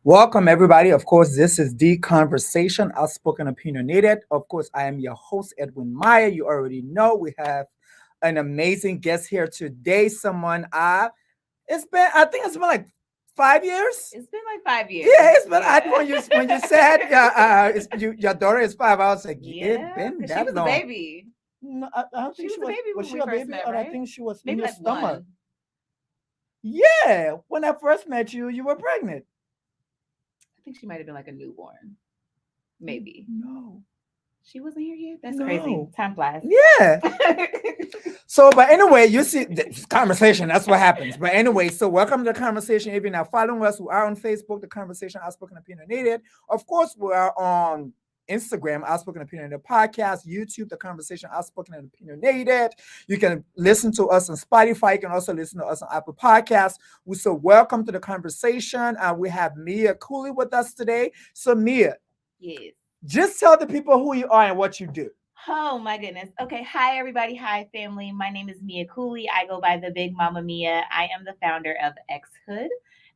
Welcome, everybody. Of course, this is the conversation, Outspoken Opinionated. Of course, I am your host, Edwin Meyer. You already know we have an amazing guest here today. I think it's been like 5 years. It's been like 5 years. Yeah, it's been. When you said your daughter is five, I was like, it Yeah, been because she that was a long. baby. No, I don't She think was she a was. baby Was when she we a first baby, met, or I right? think she was in Maybe your like stomach? one. Yeah, when I first met you, you were pregnant. I think she might have been like a newborn. Maybe. No, She wasn't here yet? That's crazy. no. Time flies. Yeah. So, but anyway, you see this conversation. That's what happens. But anyway, so welcome to the conversation. If you're not following us, we are on Facebook, the conversation Outspoken Opinionated. Of course, we are on Instagram, Outspoken Opinionated Podcast, YouTube, the conversation Outspoken and Opinionated. You can listen to us on Spotify. You can also listen to us on Apple Podcasts. We so welcome to the conversation. We have Mia Cooley with us today. So Mia, Yes. just tell the people who you are and what you do. Oh my goodness. Okay. Hi, everybody. Hi, family. My name is Mia Cooley. I go by the Big Mama Mia. I am the founder of X Hood.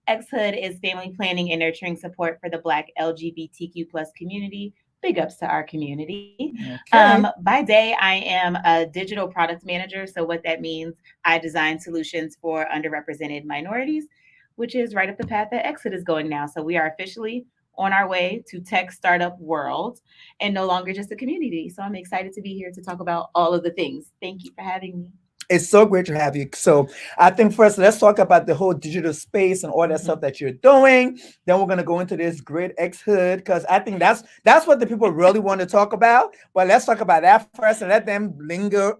X Hood is family planning and nurturing support for the Black LGBTQ plus community. Big ups to our community. Okay. By day, I am a digital product manager. So, what that means, I design solutions for underrepresented minorities, which is right up the path that X Hood is going now. So, we are officially on our way to tech startup world and no longer just a community. So I'm excited to be here to talk about all of the things. Thank you for having me. It's so great to have you. So I think first let's talk about the whole digital space and all that stuff that you're doing. Then we're gonna go into this great X hood because I think that's what the people really want to talk about. But let's talk about that first and let them linger.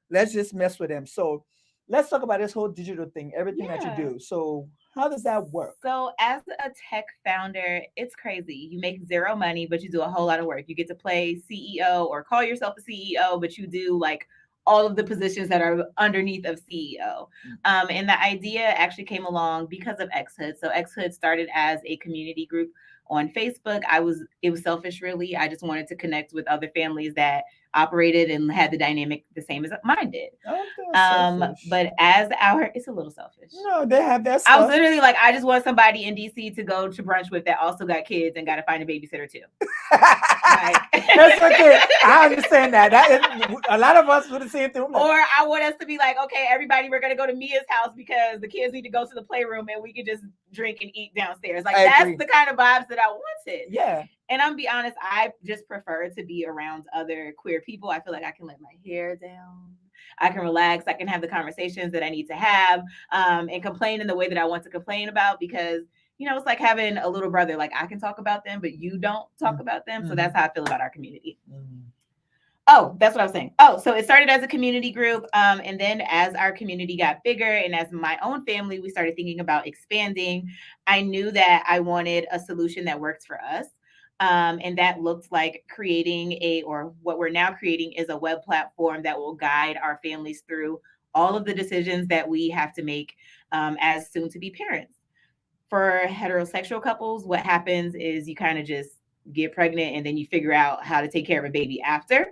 Let's just mess with them. So let's talk about this whole digital thing, everything that you Yeah. do. So how does that work? So, as a tech founder, it's crazy. You make zero money, but you do a whole lot of work. You get to play CEO or call yourself a CEO, but you do like all of the positions that are underneath of CEO. And the idea actually came along because of X Hood. So, X Hood started as a community group on Facebook. It was selfish, really. I just wanted to connect with other families that operated and had the dynamic the same as mine did. Oh, that's selfish. But as it's a little selfish. No, they have that I was stuff. literally like, I just want somebody in DC to go to brunch with that also got kids and got to find a babysitter too. That's okay. I understand that. That is, a lot of us would have seen through. Or I want us to be like, okay, everybody, we're gonna go to Mia's house because the kids need to go to the playroom and we can just drink and eat downstairs. Like that's the kind of vibes that I wanted. Yeah. And I'm be honest, I just prefer to be around other queer people. I feel like I can let my hair down. I can relax. I can have the conversations that I need to have, and complain in the way that I want to complain about because it's like having a little brother. Like I can talk about them, but you don't talk about them. So that's how I feel about our community. Oh, that's what I was saying. Oh, so it started as a community group. And then as our community got bigger and as my own family, we started thinking about expanding. I knew that I wanted a solution that works for us. And that looked like or what we're now creating is a web platform that will guide our families through all of the decisions that we have to make as soon to be parents. For heterosexual couples, what happens is you kind of just get pregnant and then you figure out how to take care of a baby after.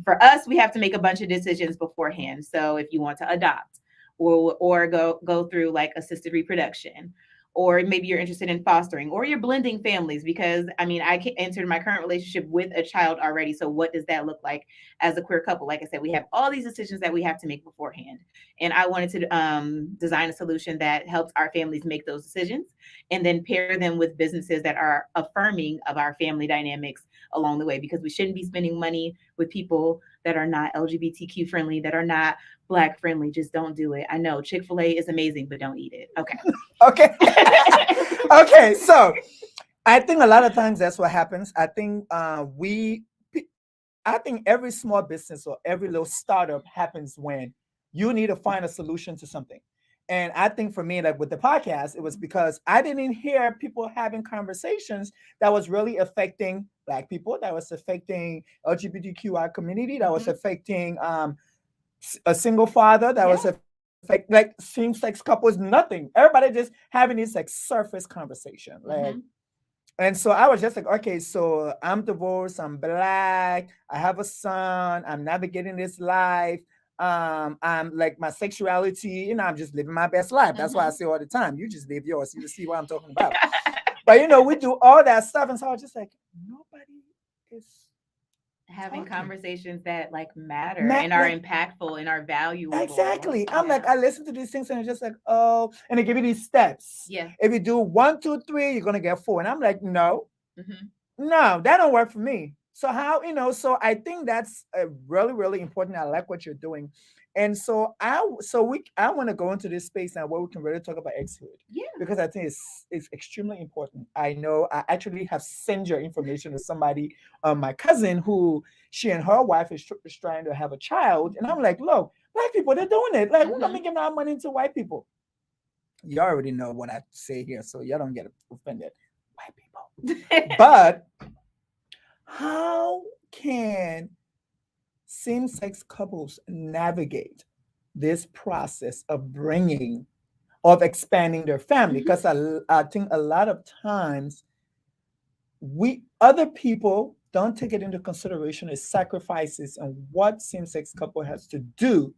For us, we have to make a bunch of decisions beforehand. So if you want to adopt or go through like assisted reproduction, or maybe you're interested in fostering, or you're blending families because I entered my current relationship with a child already. So what does that look like as a queer couple? Like I said, we have all these decisions that we have to make beforehand. And I wanted to design a solution that helps our families make those decisions and then pair them with businesses that are affirming of our family dynamics along the way, because we shouldn't be spending money with people that are not LGBTQ friendly, that are not Black friendly. Just don't do it. I know Chick-fil-A is amazing, but don't eat it. Okay. Okay. Okay. So I think a lot of times that's what happens. I think I think every small business or every little startup happens when you need to find a solution to something. And I think for me, like with the podcast, it was because I didn't hear people having conversations that was really affecting Black people, that was affecting LGBTQI community, that was affecting a single father, that was affect like same-sex couples, nothing. Everybody just having this like surface conversation. Like and so I was just like, okay, so I'm divorced, I'm Black, I have a son, I'm navigating this life. I'm like my sexuality, I'm just living my best life. That's why I say all the time, you just live yours. You just see what I'm talking about. But we do all that stuff, and so I was just like, nobody is Having talking. conversations that like matter and are Like, impactful and are valuable. exactly. I'm like, Yeah. I listen to these things, and it's just like, oh, and they give you these steps. Yeah. If you do 1, 2, 3, you're gonna get 4, and I'm like, no, Hmm. no, that don't work for me. So how, so I think that's a really, really important. I like what you're doing. And so I want to go into this space now where we can really talk about ex-hood, Yeah. because I think it's extremely important. I know I actually have sent your information to somebody, my cousin, who she and her wife is trying to have a child. And I'm like, look, black people, they're doing it. Like, we're not Hmm. making our money to white people. You already know what I say here, so y'all don't get offended. White people. But how can same-sex couples navigate this process of expanding their family? Hmm. Because I think a lot of times we other people don't take it into consideration as sacrifices and what same-sex couple has to do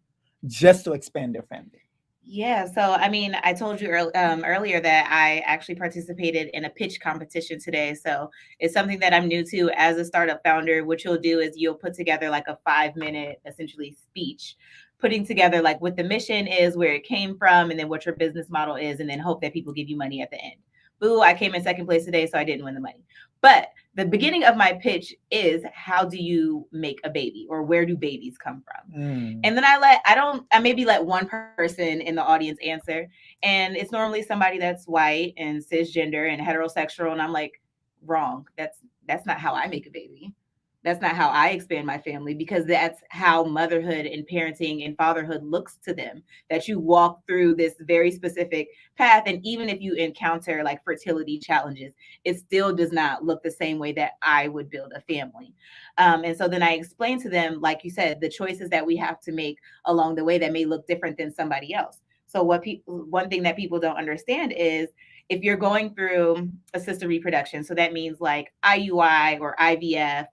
just to expand their family. Yeah, so I mean, I told you earlier that I actually participated in a pitch competition today. So it's something that I'm new to as a startup founder. What you'll do is you'll put together like a 5 minute essentially speech, putting together like what the mission is, where it came from, and then what your business model is, and then hope that people give you money at the end. Boo, I came in second place today, so I didn't win the money. But the beginning of my pitch is, how do you make a baby, or where do babies come from? Mm. And then I maybe let one person in the audience answer. And it's normally somebody that's white and cisgender and heterosexual. And I'm like, wrong. That's not how I make a baby. That's not how I expand my family, because that's how motherhood and parenting and fatherhood looks to them. That you walk through this very specific path. And even if you encounter like fertility challenges, it still does not look the same way that I would build a family. And so then I explained to them, like you said, the choices that we have to make along the way that may look different than somebody else. So one thing that people don't understand is, if you're going through assisted reproduction, so that means like IUI or IVF,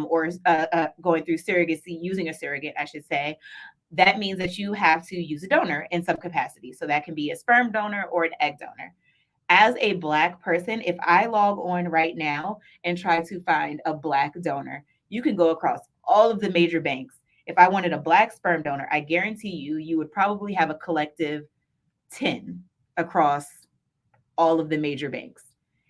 or going through surrogacy, using a surrogate, I should say, that means that you have to use a donor in some capacity. So that can be a sperm donor or an egg donor. As a Black person, if I log on right now and try to find a Black donor, you can go across all of the major banks. If I wanted a Black sperm donor, I guarantee you would probably have a collective 10 across all of the major banks.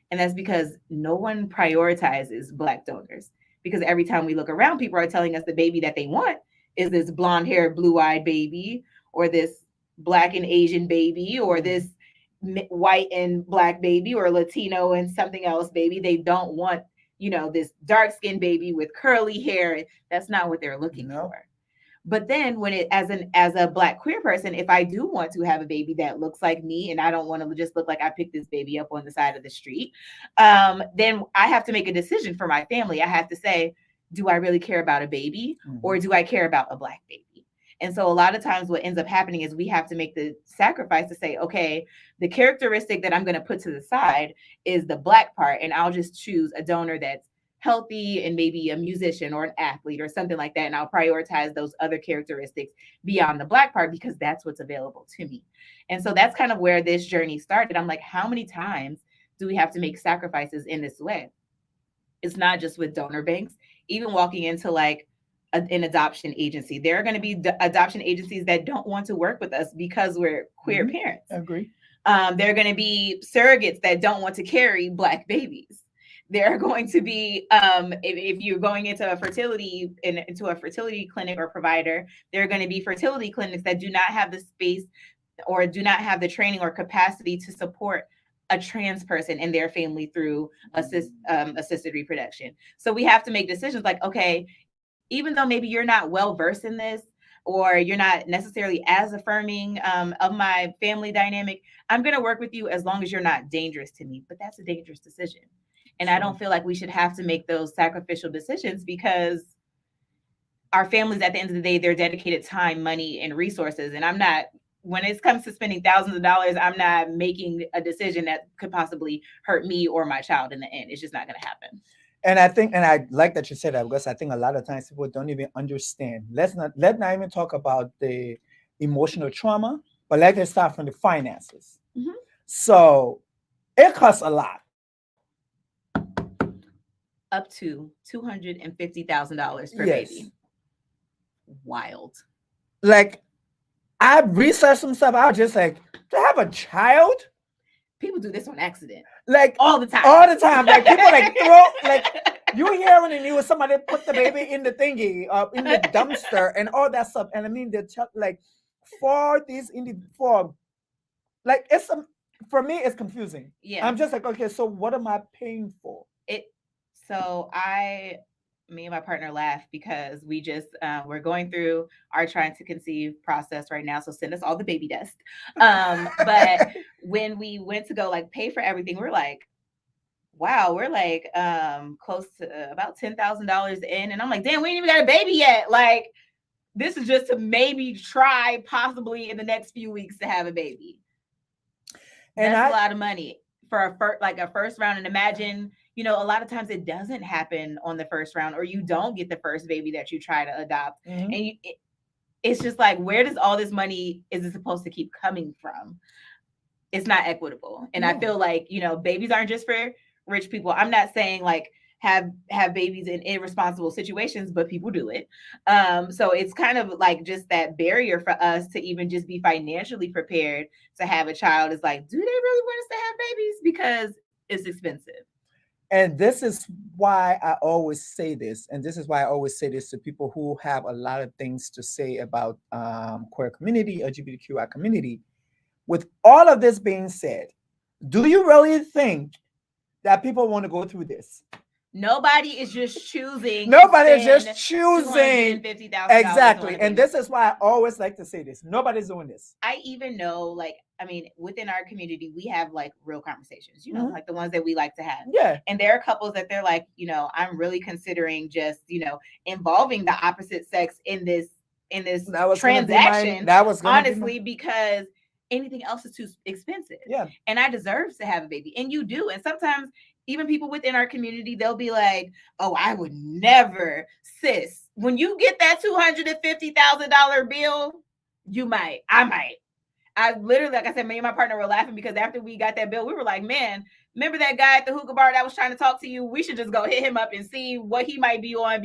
And that's because no one prioritizes Black donors. Because every time we look around, people are telling us the baby that they want is this blonde haired, blue eyed baby, or this Black and Asian baby, or this white and Black baby, or Latino and something else baby. They don't want, this dark skinned baby with curly hair. That's not what they're looking No. for. But then when it as a Black queer person, if I do want to have a baby that looks like me, and I don't want to just look like I picked this baby up on the side of the street, then I have to make a decision for my family. I have to say, do I really care about a baby, or do I care about a Black baby? And so a lot of times what ends up happening is we have to make the sacrifice to say, okay, the characteristic that I'm going to put to the side is the Black part, and I'll just choose a donor that's healthy and maybe a musician or an athlete or something like that. And I'll prioritize those other characteristics beyond the Black part, because that's what's available to me. And so that's kind of where this journey started. I'm like, how many times do we have to make sacrifices in this way? It's not just with donor banks, even walking into like an adoption agency. There are going to be adoption agencies that don't want to work with us because we're queer parents. Agree. There are going to be surrogates that don't want to carry Black babies. There are going to be, if you're going into into a fertility clinic or provider, there are going to be fertility clinics that do not have the space or do not have the training or capacity to support a trans person and their family through assisted reproduction. So we have to make decisions like, okay, even though maybe you're not well versed in this, or you're not necessarily as affirming of my family dynamic, I'm going to work with you as long as you're not dangerous to me. But that's a dangerous decision. And I don't feel like we should have to make those sacrificial decisions, because our families, at the end of the day, they're dedicated time, money, and resources. And when it comes to spending thousands of dollars, I'm not making a decision that could possibly hurt me or my child in the end. It's just not going to happen. And I think, and I like that you said that, because I think a lot of times people don't even understand. Let not even talk about the emotional trauma, but let's start from the finances. Mhm. So it costs a lot. up to $250,000 per Yes. baby. Wild. Like, I researched some stuff. I was just like, to have a child, People do this on accident like all the time. all the time. Like people like throw like you hear on the news somebody put the baby in the thingy, in the dumpster, and all that stuff. And I mean, like for these for like for me, it's confusing. Yeah. I'm just like, okay, so what am I paying for? So me and my partner laugh because we just we're going through our trying to conceive process right now. So send us all the baby dust. But when we went to go like pay for everything, we're like, wow, we're like close to about $10,000 in, and I'm like, damn, we ain't even got a baby yet. Like, this is just to maybe try possibly in the next few weeks to have a baby. And that's a lot of money for a first round. And imagine, a lot of times it doesn't happen on the first round, or you don't get the first baby that you try to adopt. Mhm. And it's just like, where does all this money is it supposed to keep coming from? It's not equitable. And I feel like, babies aren't just for rich people. I'm not saying like have babies in irresponsible situations, but people do it. So it's kind of like just that barrier for us to even just be financially prepared to have a child is like, do they really want us to have babies? Because it's expensive. And this is why I always say this, and this is why I always say this to people who have a lot of things to say about queer community, LGBTQI community. With all of this being said, do you really think that people want to go through this? Nobody is just choosing. Nobody is just choosing. $250,000. Exactly. And this is why I always like to say this. Nobody's doing this. I even know, within our community, we have like real conversations, like the ones that we like to have. Yeah. And there are couples that they're like, I'm really considering just, involving the opposite sex in this transaction. That was honestly because anything else is too expensive. Yeah. And I deserve to have a baby. And you do. And sometimes even people within our community, they'll be like, oh, I would never, sis. When you get that $250,000 bill, I might. I literally, like I said, me and my partner were laughing because after we got that bill, we were like, man, remember that guy at the hookah bar that was trying to talk to you? We should just go hit him up and see what he might be on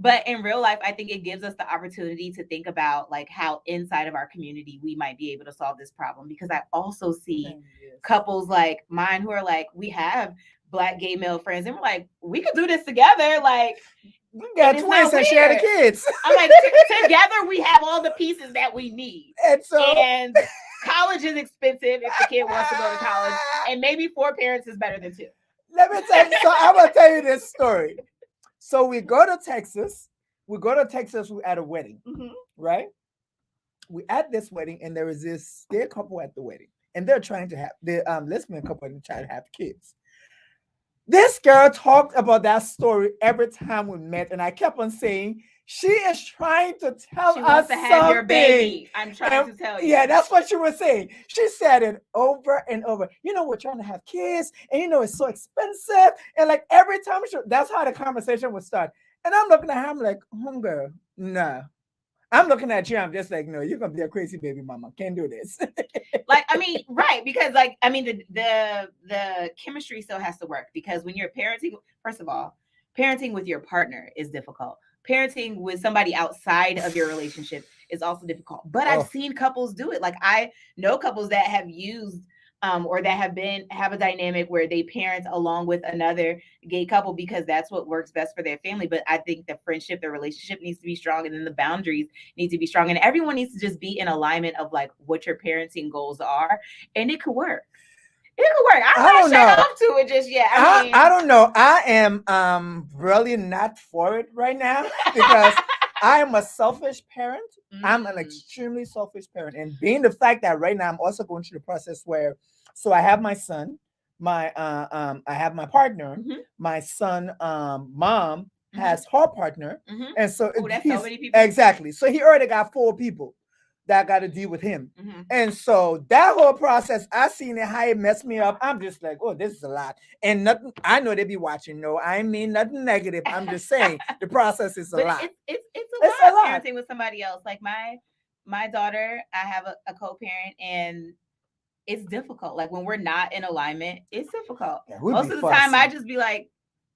but in real life, I think it gives us the opportunity to think about like how inside of our community we might be able to solve this problem. Because I also see couples like mine who are like, we have Black gay male friends, and we're like, we could do this together. Like, we got twins and share the kids. I'm like, together we have all the pieces that we need. And college is expensive if the kid wants to go to college, and maybe 4 parents is better than 2. Let me tell you. So I'm gonna tell you this story. So we go to Texas. We're at a wedding, right? We're at this wedding, and there is this gay couple at the wedding, and they're trying to have the lesbian couple and trying to have kids. This girl talked about that story every time we met, and I kept on saying, she is trying to tell us to have something. Your baby. I'm trying to tell you. Yeah, that's what she was saying. She said it over and over. We're trying to have kids, and it's so expensive. And like every time, that's how the conversation would start. And I'm looking at her, I'm like, homegirl, nah. I'm looking at you, I'm just like, no, you're gonna be a crazy baby mama. Can't do this. Right, because the chemistry still has to work, because when you're parenting, first of all, parenting with your partner is difficult. Parenting with somebody outside of your relationship is also difficult. But I've seen couples do it. Like, I know couples that have used or that have a dynamic where they parent along with another gay couple because that's what works best for their family. But I think the friendship, the relationship needs to be strong, and then the boundaries need to be strong, and everyone needs to just be in alignment of like what your parenting goals are, and it could work. It could work. I'm not shut off to it just yet. I don't know. I am really not for it right now because I am a selfish parent. I'm an extremely selfish parent. And being the fact that right now I'm also going through the process where, so I have my son, I have my partner, my son, mom has her partner. And so that's so many people. Exactly. So he already got 4 people that got to deal with him. And so that whole process, I seen it, how it messed me up. I'm just like, oh, this is a lot. And nothing, I know they be watching. No, I mean nothing negative. I'm just saying the process is a lot. It's a lot parenting with somebody else. Like my daughter, I have a co-parent, and it's difficult. Like when we're not in alignment, it's difficult. Yeah, most of the time I just be like,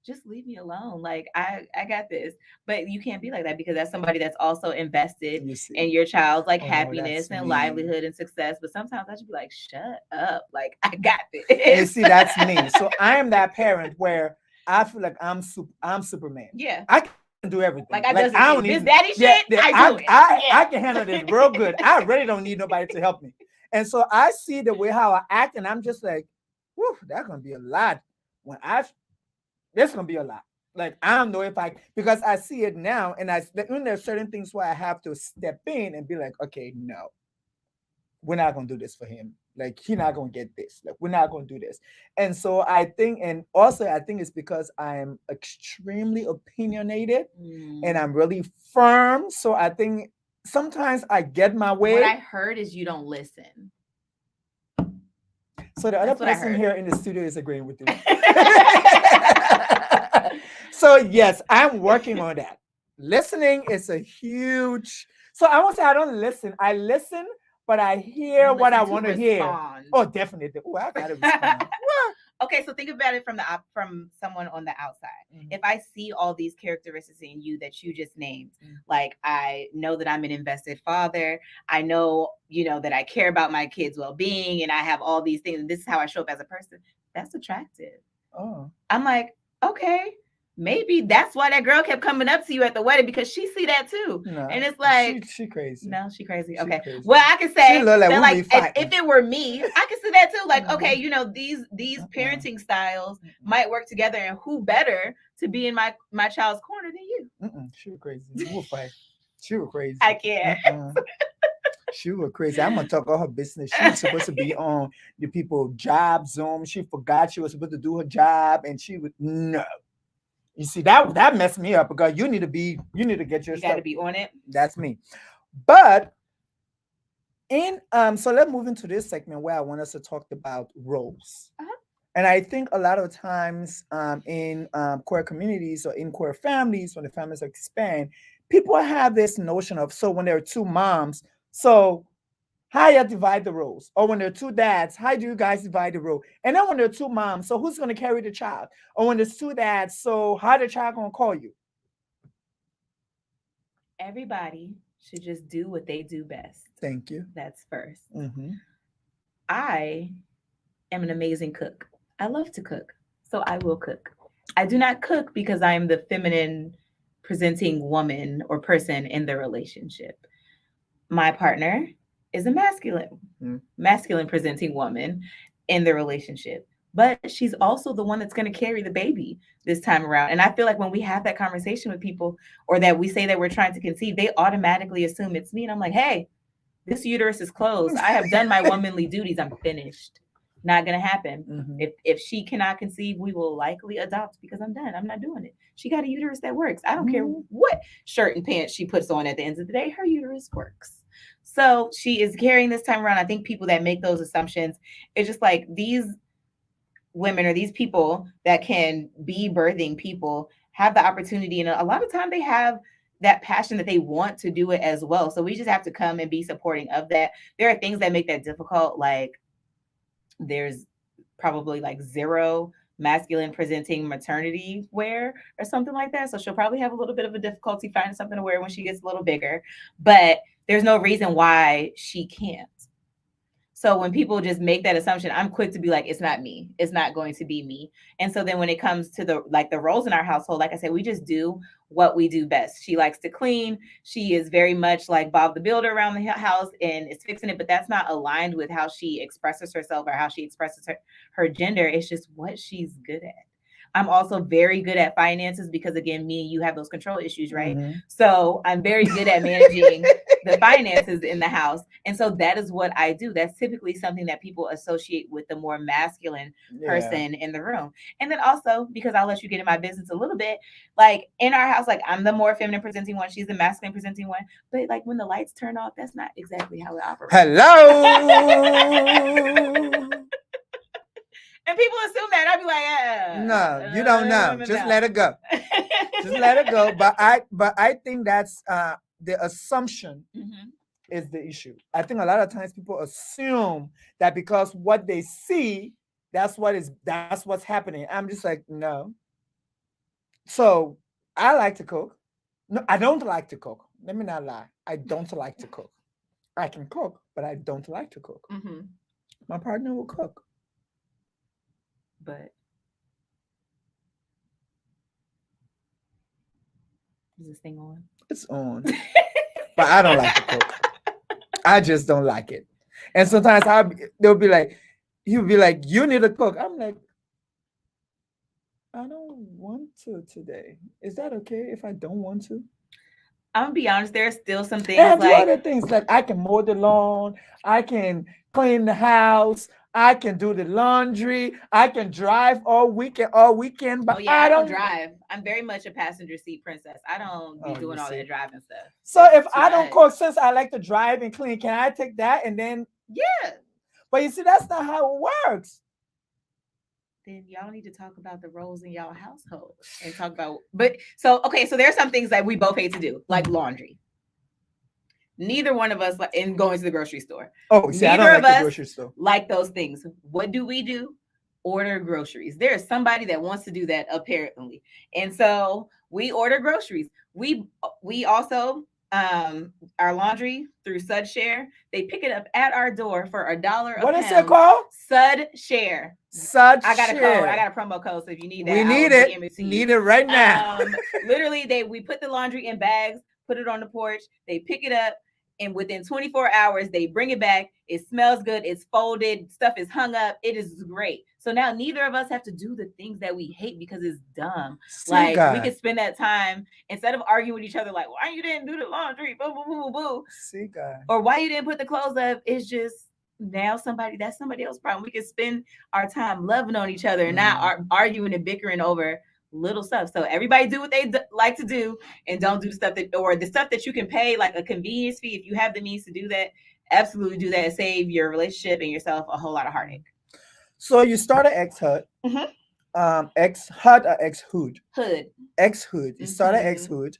just leave me alone. Like I got this. But you can't be like that because that's somebody that's also invested You see. in your child's like Oh, happiness that's and me. livelihood and success. But sometimes I should be like, shut up. Like I got And you this. see, that's me. So I am that parent where I feel like I'm Superman. Yeah. I can do everything. Like Like I I does don't this even shit. This daddy shit, I do it. I Yeah. can handle this real good. I really don't need nobody to help me. And so I see the way how I act, and I'm just like, whew, that's gonna be a lot. When I There's gonna be a lot. Like I don't know if I because I see it now, and when there's certain things where I have to step in and be like, okay, no, we're not gonna do this for him. Like he's not gonna get this. Like we're not gonna do this. And so I think, and also I think it's because I'm extremely opinionated and Mm. I'm really firm. So I think sometimes I get my What way. I heard is you don't listen. So the other That's what I person heard. here in the studio is agreeing with you. So yes, I'm working on that. Listening is a huge. So I won't say I don't listen. I listen, but I hear You what I listen to want to hear. respond. Oh, definitely. Oh, I gotta respond. Okay, so think about it from someone on the outside. If I see all these characteristics in you that you just named, like I know that I'm an invested father, I know, that I care about my kids' well-being and I have all these things and this is how I show up as a person. That's attractive. Oh, I'm like, okay, maybe that's why that girl kept coming up to you at the wedding because she see that too. no, And it's like, she crazy. no, she crazy. She Okay. crazy. Well, I can She say look like that, we be like, if fighting. it were me, I can see that too. Like, Mhm. okay, these parenting styles might work together, and who better to be in my child's corner than you? She was crazy. We'll fight. She was crazy. I can't. She was crazy. I'm gonna talk all her business. She was supposed to be on the people job Zoom. She forgot she was supposed to do her job, and she would no. You see that messed me up because you need to get your You got to stuff. be on it. That's me. But in so let's move into this segment where I want us to talk about roles. Uh-huh. And I think a lot of times in queer communities or in queer families, when the families expand, people have this notion of so when there are two moms, so how you divide the roles? Or when there are two dads, how do you guys divide the role? And then when there are two moms, so who's gonna carry the child? Or when there's two dads, so how the child gonna call you? Everybody should just do what they do best. Thank you. That's first. Mm-hmm. I am an amazing cook. I love to cook, so I will cook. I do not cook because I am the feminine presenting woman or person in the relationship. My partner is a masculine presenting woman in the relationship. But she's also the one that's going to carry the baby this time around. And I feel like when we have that conversation with people or that we say that we're trying to conceive, they automatically assume it's me. And I'm like, hey, this uterus is closed. I have done my womanly duties. I'm finished. Not gonna happen. Mm-hmm. If she cannot conceive, we will likely adopt because I'm done. I'm not doing it. She got a uterus that works. I don't care what shirt and pants she puts on at the end of the day. Her uterus works. So she is carrying this time around. I think people that make those assumptions, it's just like these women or these people that can be birthing people have the opportunity, and a lot of time they have that passion that they want to do it as well. So we just have to come and be supporting of that. There are things that make that difficult, like there's probably like zero masculine presenting maternity wear or something like that. So she'll probably have a little bit of a difficulty finding something to wear when she gets a little bigger, but there's no reason why she can't. So when people just make that assumption, I'm quick to be like, it's not me. It's not going to be me. And so then when it comes to the roles in our household, like I said, we just do what we do best. She likes to clean. She is very much like Bob the Builder around the house and is fixing it, but that's not aligned with how she expresses herself or how she expresses her gender. It's just what she's good at. I'm also very good at finances because again, me and you have those control issues, right? Mm-hmm. So I'm very good at managing the finances in the house. And so that is what I do. That's typically something that people associate with the more masculine person in the room. And then also, because I'll let you get in my business a little bit, like in our house, like I'm the more feminine presenting one, she's the masculine presenting one. But like when the lights turn off, that's not exactly how it operates. Hello. And people assume that. I'd be like, no, you don't know. Just let it go. Just let it go. But I think that's the assumption is the issue. I think a lot of times people assume that because what they see, that's what's happening. I'm just like, no. So I like to cook. No, I don't like to cook. Let me not lie. I don't like to cook. I can cook, but I don't like to cook. Mm-hmm. My partner will cook. But is this thing on? It's on. But I don't like to cook. I just don't like it. And sometimes they'll be like, he'll be like, you need to cook. I'm like, I don't want to today. Is that okay if I don't want to? I'm gonna be honest, there's still some And I things do like, other things like I can mow the lawn, I can clean the house, I can do the laundry, I can drive all weekend, oh but yeah, I I don't don't. drive. I'm very much a passenger seat princess. I don't be Oh, you doing all see. that driving stuff. So It's if too I don't much. cook, since I like to drive and clean, can I take that and then? Yeah. But you see, that's not how it works. Then y'all need to talk about the roles in y'all household and talk about, but so okay, so there's some things that we both hate to do, like laundry. Neither one of us like in going to the grocery store. Oh, see, I Neither don't of like the us grocery store. like those things. What do? Order groceries. There is somebody that wants to do that apparently. And so we order groceries. We also our laundry through Sud Share. They pick it up at our door for $1 a What is it pound. called? Sud Share. Such I got a code. I share. got a promo code. So if you need We that, I will need DM it. it to you. Need it right now. Literally, we put the laundry in bags, put it on the porch. They pick it up, and within 24 hours, they bring it back. It smells good. It's folded. Stuff is hung up. It is great. So now neither of us have to do the things that we hate because it's dumb. See, Like we God. could spend that time instead of arguing with each other, like why you didn't do the laundry, boo boo boo boo boo, See, God. or why you didn't put the clothes up. It's just now that's somebody else's problem. We can spend our time loving on each other and not arguing and bickering over little stuff. So everybody do what they like to do and don't do the stuff that, or the stuff that you can pay like a convenience fee. If you have the means to do that, absolutely do that and save your relationship and yourself a whole lot of heartache. So you start at X Hut. X Hut or X Hood? Hood. X Hood. You start at X Hood.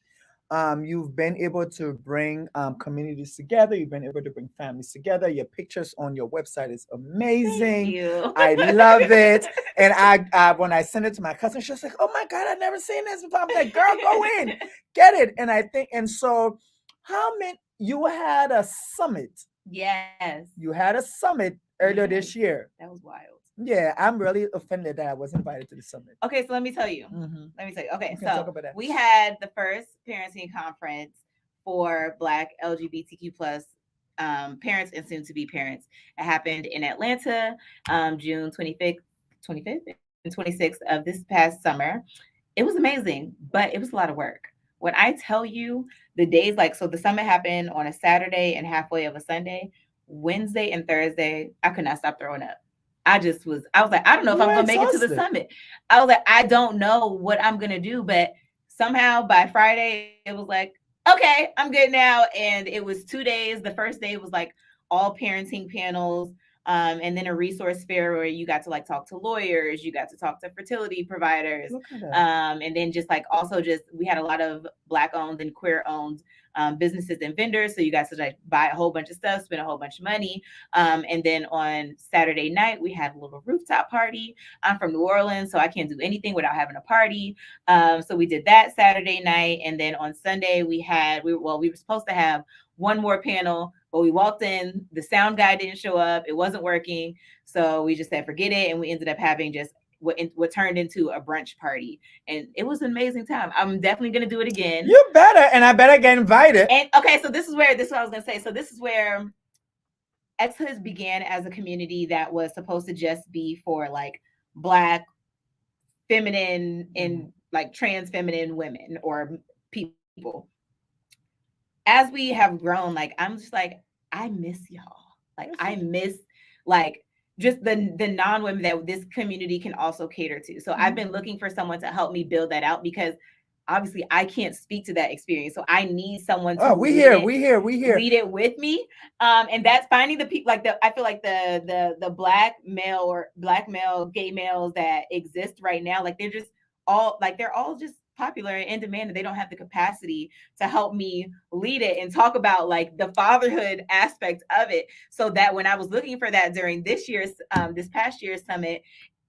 You've been able to bring communities together. You've been able to bring families together. Your pictures on your website is amazing. Thank you. I love it. And I when I sent it to my cousin, she was like, "Oh my God, I've never seen this before." I'm like, "Girl, go in, get it." And I think, and so, how many? You had a summit. Yes. You had a summit earlier this year. That was wild. Yeah, I'm really offended that I was invited to the summit. Okay, so let me tell you. Mm-hmm. Let me tell you. Okay, so we had the first parenting conference for Black LGBTQ plus parents and soon to be parents. It happened in Atlanta, June 25th and 26th of this past summer. It was amazing, but it was a lot of work. When I tell you the days, like, so the summit happened on a Saturday and halfway of a Sunday. Wednesday and Thursday, I could not stop throwing up. I was like, I don't know if I'm going to make it to the summit. I was like, I don't know what I'm going to do. But somehow by Friday, it was like, okay, I'm good now. And it was 2 days. The first day was like all parenting panels. And then a resource fair where you got to like talk to lawyers, you got to talk to fertility providers. And then just like also just we had a lot of Black owned and queer owned businesses and vendors. So you guys could like buy a whole bunch of stuff, spend a whole bunch of money. And then on Saturday night, we had a little rooftop party. I'm from New Orleans, so I can't do anything without having a party. So we did that Saturday night. And then on Sunday, we were supposed to have one more panel, but we walked in, the sound guy didn't show up, it wasn't working. So we just said, forget it. And we ended up having just what turned into a brunch party. And it was an amazing time. I'm definitely going to do it again. You better, and I better get invited. And okay, so this is what I was going to say. So this is where X-Hoods began as a community that was supposed to just be for like Black, feminine, and like trans feminine women or people. As we have grown, like I'm just like, I miss y'all. Like I miss like just the non-women that this community can also cater to. So I've been looking for someone to help me build that out because obviously I can't speak to that experience. So I need someone to we here. Lead it with me. And that's finding the people like I feel like the Black male, gay males that exist right now, like they're all just popular and in demand, and they don't have the capacity to help me lead it and talk about like the fatherhood aspect of it. So that when I was looking for that during this past year's summit,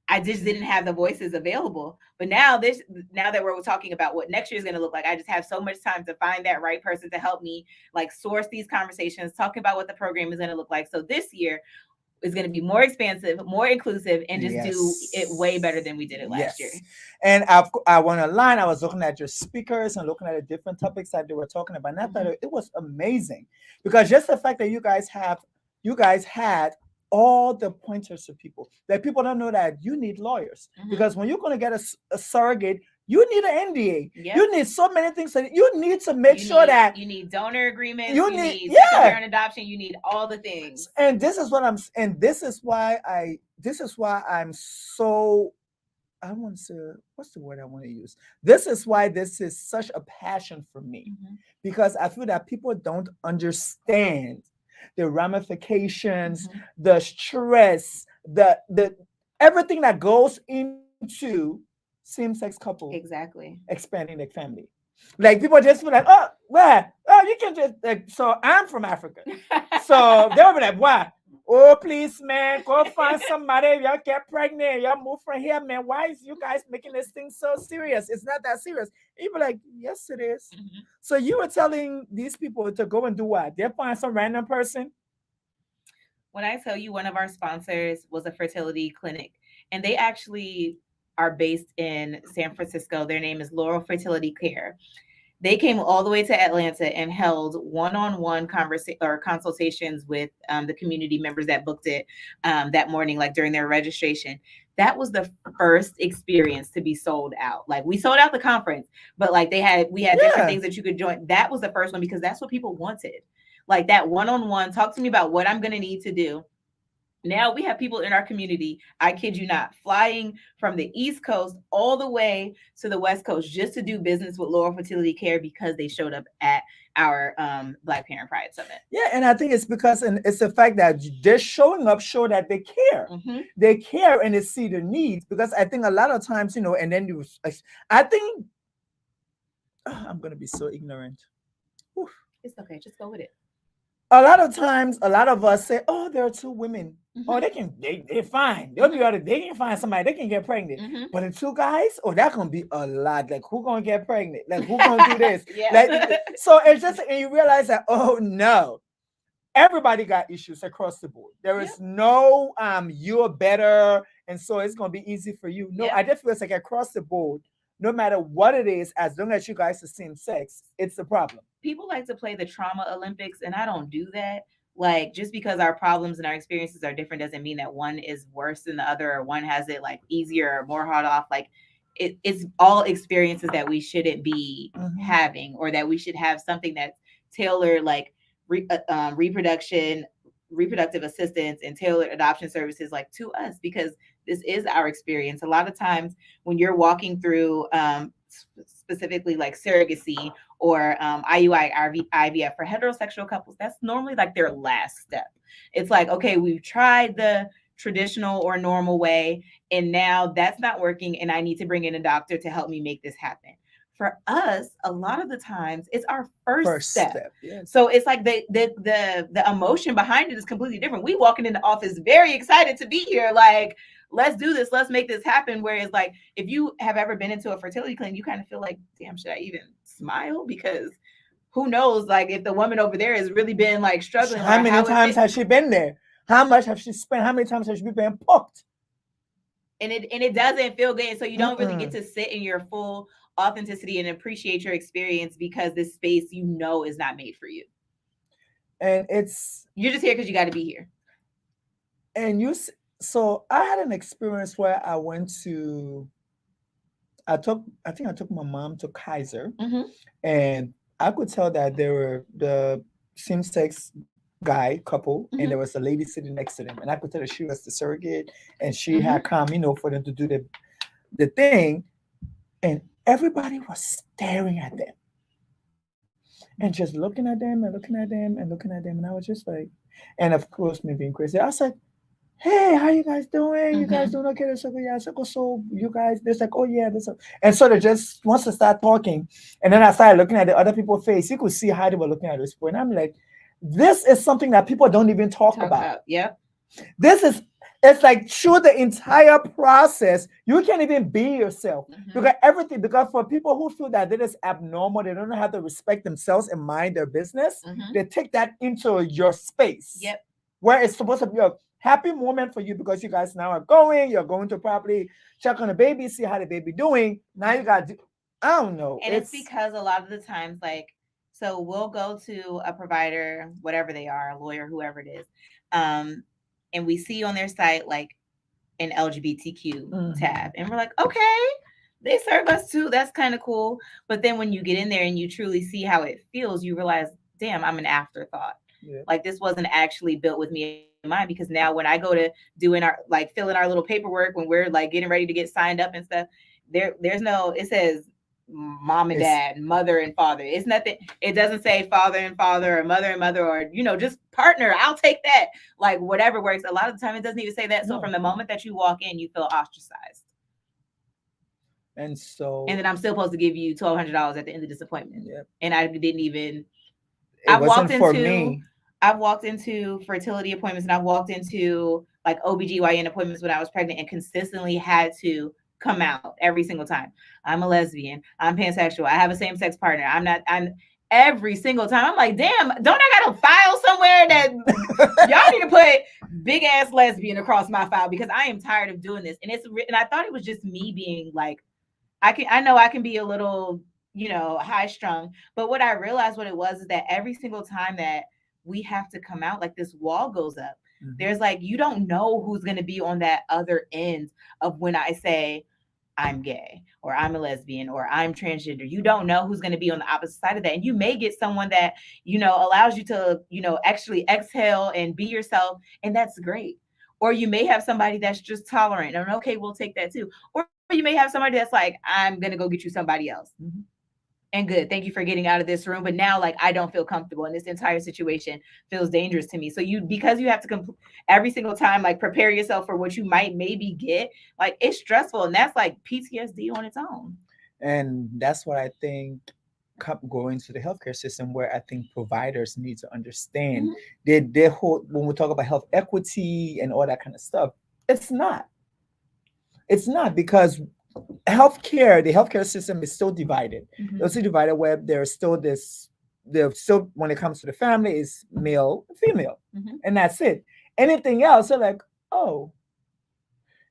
I just didn't have the voices available. But now that we're talking about what next year is going to look like, I just have so much time to find that right person to help me like source these conversations, talk about what the program is going to look like. So this year is going to be more expansive, more inclusive, and just do it way better than we did it last year. Yes. And I went online, I was looking at your speakers and looking at the different topics that they were talking about. And I thought it was amazing because just the fact that you guys had all the pointers to people that people don't know that you need lawyers because when you're going to get a surrogate, you need an NDA. Yep. You need so many things that you need to make sure that you need donor agreements, you need need second parent adoption, you need all the things. And this is why I'm so, I want to say, what's the word I want to use? This is why this is such a passion for me because I feel that people don't understand the ramifications, the stress, the everything that goes into same-sex couple expanding their family. Like people just be like, oh, where? Oh, you can just like. So I'm from Africa, so they'll be like, why? Oh, please, man, go find somebody. Y'all get pregnant. Y'all move from here, man. Why is you guys making this thing so serious? It's not that serious. You be like, yes, it is. So you were telling these people to go and do what? They'll find some random person. When I tell you, one of our sponsors was a fertility clinic, and they actually are based in San Francisco. Their name is Laurel Fertility Care. They came all the way to Atlanta and held one-on-one consultations with the community members that booked it that morning, like during their registration. That was the first experience to be sold out. Like we sold out the conference, but like we had different things that you could join. That was the first one because that's what people wanted. Like that one-on-one, talk to me about what I'm going to need to do. Now we have people in our community, I kid you not, flying from the East Coast all the way to the West Coast just to do business with Laurel Fertility Care because they showed up at our Black Parent Pride Summit. Yeah, and I think it's because it's the fact that they're showing up, show that they care. They care and they see the needs because I think a lot of times, and then I think, I'm going to be so ignorant. Oof. It's okay. Just go with it. A lot of times, a lot of us say, "Oh, there are two women. Oh, they're fine. They'll be able to. They can find somebody. They can get pregnant. But the two guys, oh, that's gonna be a lot. Like, who gonna get pregnant? Like, who gonna do this? Like, so it's just, and you realize that, oh no, everybody got issues across the board. There is no you're better, and so it's gonna be easy for you. No, I just feel it's like across the board. No matter what it is, as long as you guys are same sex, it's the problem. People like to play the trauma Olympics, and I don't do that. Like, just because our problems and our experiences are different doesn't mean that one is worse than the other or one has it like easier or more hard off. Like, it's all experiences that we shouldn't be having, or that we should have something that's tailored, like reproductive assistance and tailored adoption services like to us, because this is our experience. A lot of times when you're walking through specifically like surrogacy or IUI, IVF for heterosexual couples, that's normally like their last step. It's like, okay, we've tried the traditional or normal way, and now that's not working, and I need to bring in a doctor to help me make this happen. For us, a lot of the times it's our first step. Yes. So it's like the emotion behind it is completely different. We walking in the office very excited to be here, like, let's do this, let's make this happen. Whereas like if you have ever been into a fertility clinic, you kind of feel like, damn, should I even smile? Because who knows, like if the woman over there has really been like struggling. How many times has she been there? How much have she spent? How many times has she been poked? And it doesn't feel good. So you don't really get to sit in your full authenticity and appreciate your experience because this space, is not made for you. And you're just here because you got to be here. And so I had an experience where I think I took my mom to Kaiser, and I could tell that there were the same-sex guy couple, and there was a lady sitting next to them, and I could tell that she was the surrogate, and she had come, for them to do the thing, and everybody was staring at them, and just looking at them and looking at them and looking at them, and I was just like, and of course, me being crazy, I was like, hey, how you guys doing? You guys doing okay? So you guys, they're like, oh yeah, and so they just wants to start talking. And then I started looking at the other people's face. You could see how they were looking at this point. And I'm like, this is something that people don't even talk about. Yeah. This is It's like through the entire process, you can't even be yourself because everything. Because for people who feel that it is abnormal, they don't know how to respect themselves and mind their business. They take that into your space. Yep. Where it's supposed to be a happy moment for you because you guys now are going. You're going to properly check on the baby, see how the baby doing. Now you got. I don't know. And it's because a lot of the times, like, so we'll go to a provider, whatever they are, a lawyer, whoever it is, and we see on their site like an LGBTQ tab, and we're like, okay, they serve us too. That's kind of cool. But then when you get in there and you truly see how it feels, you realize, damn, I'm an afterthought. Yeah. Like this wasn't actually built with me in mind, because now when I go to doing our like fill in our little paperwork when we're like getting ready to get signed up and stuff, there's no, it says mom and dad, mother and father. It's nothing. It doesn't say father and father or mother and mother or, you know, just partner. I'll take that. Like whatever works. A lot of the time it doesn't even say that. So from the moment that you walk in, you feel ostracized. And then I'm still supposed to give you $1,200 at the end of this appointment. Yep. And I didn't even. It wasn't for me. I've walked into fertility appointments and I've walked into like OBGYN appointments when I was pregnant and consistently had to come out every single time. I'm a lesbian. I'm pansexual. I have a same-sex partner. I'm every single time. I'm like, damn, don't I got to file somewhere that y'all need to put big ass lesbian across my file because I am tired of doing this. And and I thought it was just me being like, I know I can be a little, you know, high strung, but what I realized what it was is that every single time that we have to come out, like this wall goes up. There's like, you don't know who's going to be on that other end of when I say I'm gay or I'm a lesbian or I'm transgender. You don't know who's going to be on the opposite side of that. And you may get someone that, you know, allows you to, you know, actually exhale and be yourself. And that's great. Or you may have somebody that's just tolerant and okay, we'll take that too. Or you may have somebody that's like, I'm going to go get you somebody else. And good. Thank you for getting out of this room. But now, like, I don't feel comfortable, and this entire situation feels dangerous to me. So because you have to every single time, like, prepare yourself for what you might maybe get. Like, it's stressful, and that's like PTSD on its own. And that's what I think going to the healthcare system, where I think providers need to understand their whole, when we talk about health equity and all that kind of stuff, it's not because the healthcare system is still divided. It's still divided where there's still when it comes to the family, is male, female, and that's it. Anything else, they're like, oh.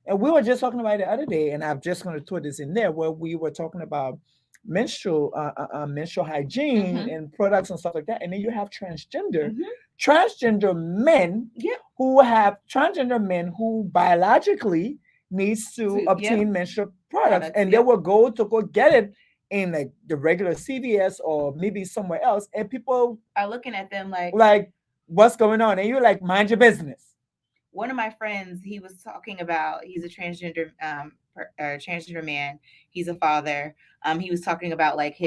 And we were just talking about it the other day, and I'm just going to throw this in there, where we were talking about menstrual hygiene and products and stuff like that. And then you have transgender men who biologically needs to obtain menstrual products, and they will go get it in like the regular CVS or maybe somewhere else, and people are looking at them like what's going on, and you're like, mind your business. One of my friends, he was talking about, he's a transgender man. He's a father. He was talking about like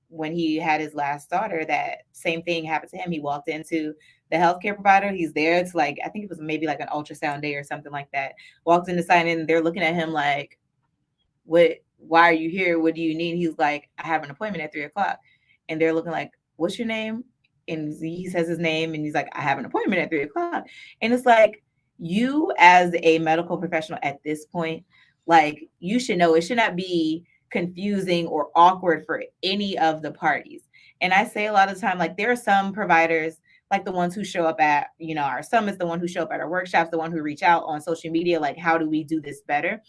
when he had his last daughter, that same thing happened to him. He walked into the healthcare provider. He's there. It's like, I think it was maybe like an ultrasound day or something like that. Walked in to sign in. They're looking at him like, why are you here? What do you need? He's like, I have an appointment at 3:00. And they're looking like, what's your name? And he says his name and he's like, I have an appointment at 3:00. And it's like, you as a medical professional at this point, like, you should know it should not be confusing or awkward for any of the parties. And I say a lot of the time, like, there are some providers, like the ones who show up at, you know, our summits, the one who show up at our workshops, the one who reach out on social media, like, how do we do this better,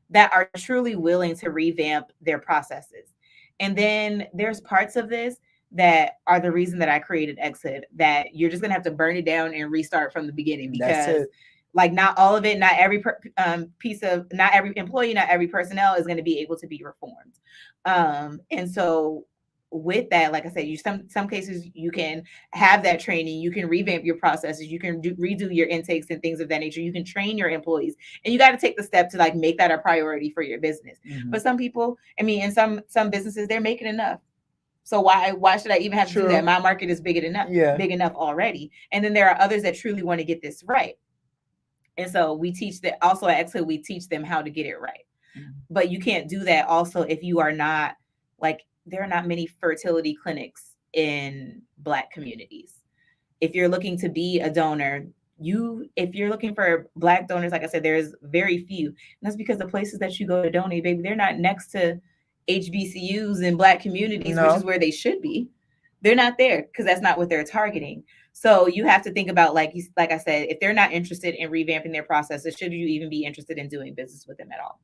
that are truly willing to revamp their processes. And then there's parts of this that are the reason that I created Exit, that you're just going to have to burn it down and restart from the beginning, because like, not all of it, not every not every employee, not every personnel is going to be able to be reformed. And so with that, like I said, some cases you can have that training, you can revamp your processes, you can redo your intakes and things of that nature. You can train your employees, and you got to take the step to like make that a priority for your business. But some people, I mean, in some businesses, they're making enough. So why should I even have to do that? My market is big enough already. And then there are others that truly want to get this right. And so we teach that also at Exit, we teach them how to get it right. But you can't do that also if you are not, like, there are not many fertility clinics in Black communities. If you're looking to be a donor, if you're looking for Black donors, like I said, there's very few. And that's because the places that you go to donate, baby, they're not next to HBCUs and Black communities, which is No. where they should be. They're not there because that's not what they're targeting. So you have to think about, like I said, if they're not interested in revamping their processes, should you even be interested in doing business with them at all?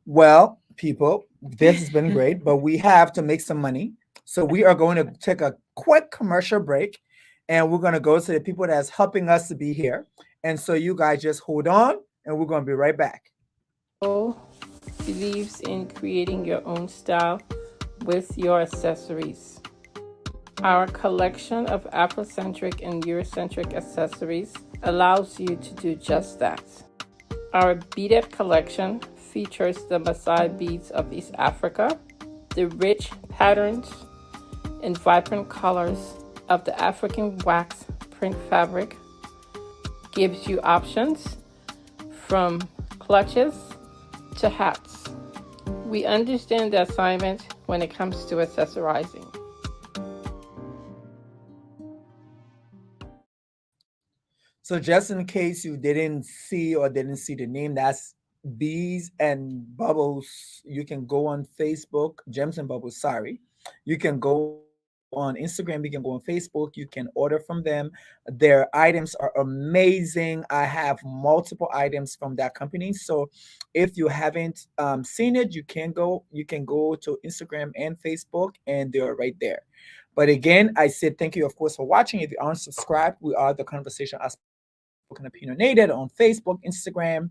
Well, people, this has been great, but we have to make some money. So we are going to take a quick commercial break, and we're going to go to the people that's helping us to be here. And so you guys just hold on, and we're going to be right back. Believes in creating your own style with your accessories. Our collection of Afrocentric and Eurocentric accessories allows you to do just that. Our beaded collection features the Maasai beads of East Africa, the rich patterns and vibrant colors of the African wax print fabric gives you options from clutches to hats. We understand the assignment when it comes to accessorizing. So just in case you didn't see or didn't see the name, that's Bees and Bubbles. You can go on Facebook, Gems and Bubbles, sorry. You can go on Instagram, you can go on Facebook, you can order from them. Their items are amazing. I have multiple items from that company. So if you haven't seen it, you can go to Instagram and Facebook, and they're right there. But again, I said thank you, of course, for watching. If you aren't subscribed, we are the Conversation Outspoken Opinionated on Facebook, Instagram,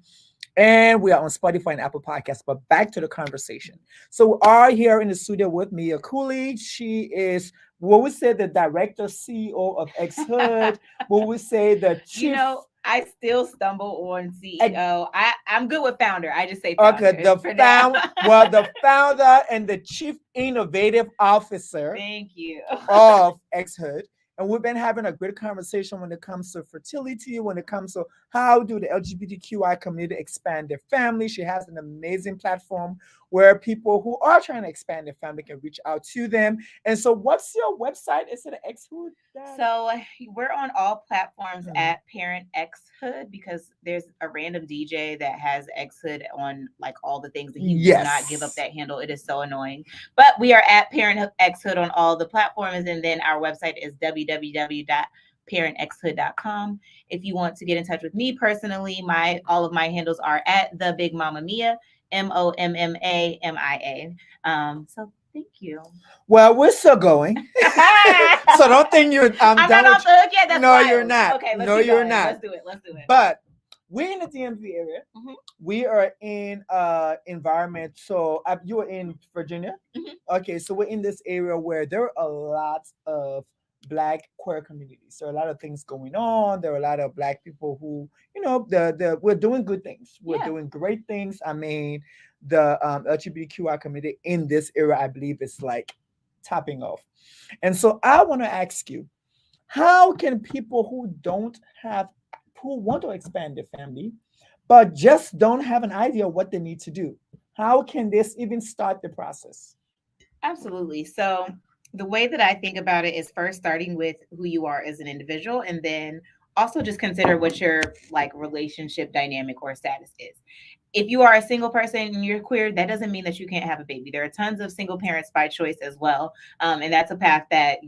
and we are on Spotify and Apple Podcasts. But back to the conversation. So we are here in the studio with Mia Cooley. She is what we say the director, CEO of X Hood. What we say the chief. I still stumble on Ex- CEO. I'm good with founder. I just say Okay, founder for now. the founder and the chief innovative officer Thank you. of X Hood. And we've been having a great conversation when it comes to fertility, when it comes to how do the LGBTQI community expand their family. She has an amazing platform where people who are trying to expand their family can reach out to them. And so what's your website? Is it X Hood? So we're on all platforms Mhm. at Parent X Hood because there's a random DJ that has X Hood on like all the things and he will not give up Yes. that handle. It is so annoying. But we are at Parent X Hood on all the platforms, and then our website is www.parentxhood.com. If you want to get in touch with me personally, all of my handles are at the Big Mama Mia, MOMMAMIA. So thank you. Well, we're still going. So don't think you're I'm done not with off the hook yet. That's No, wild. you're not. Okay, let's No, keep you're going. not. Let's do it. Let's do it. But we're in the DMV area. Mhm. We are in environment. So you are in Virginia. Mhm. Okay, so we're in this area where there are a lot of Black queer communities. So a lot of things going on. There are a lot of Black people who, the we're doing good things. We're Yeah. doing great things. I mean, the LGBTQI community in this area, I believe, is like topping off. And so I want to ask you, how can people who want to expand their family, but just don't have an idea what they need to do? How can this even start the process? Absolutely. So the way that I think about it is first starting with who you are as an individual, and then also just consider what your like relationship dynamic or status is. If you are a single person and you're queer, that doesn't mean that you can't have a baby. There are tons of single parents by choice as well. And that's a path that,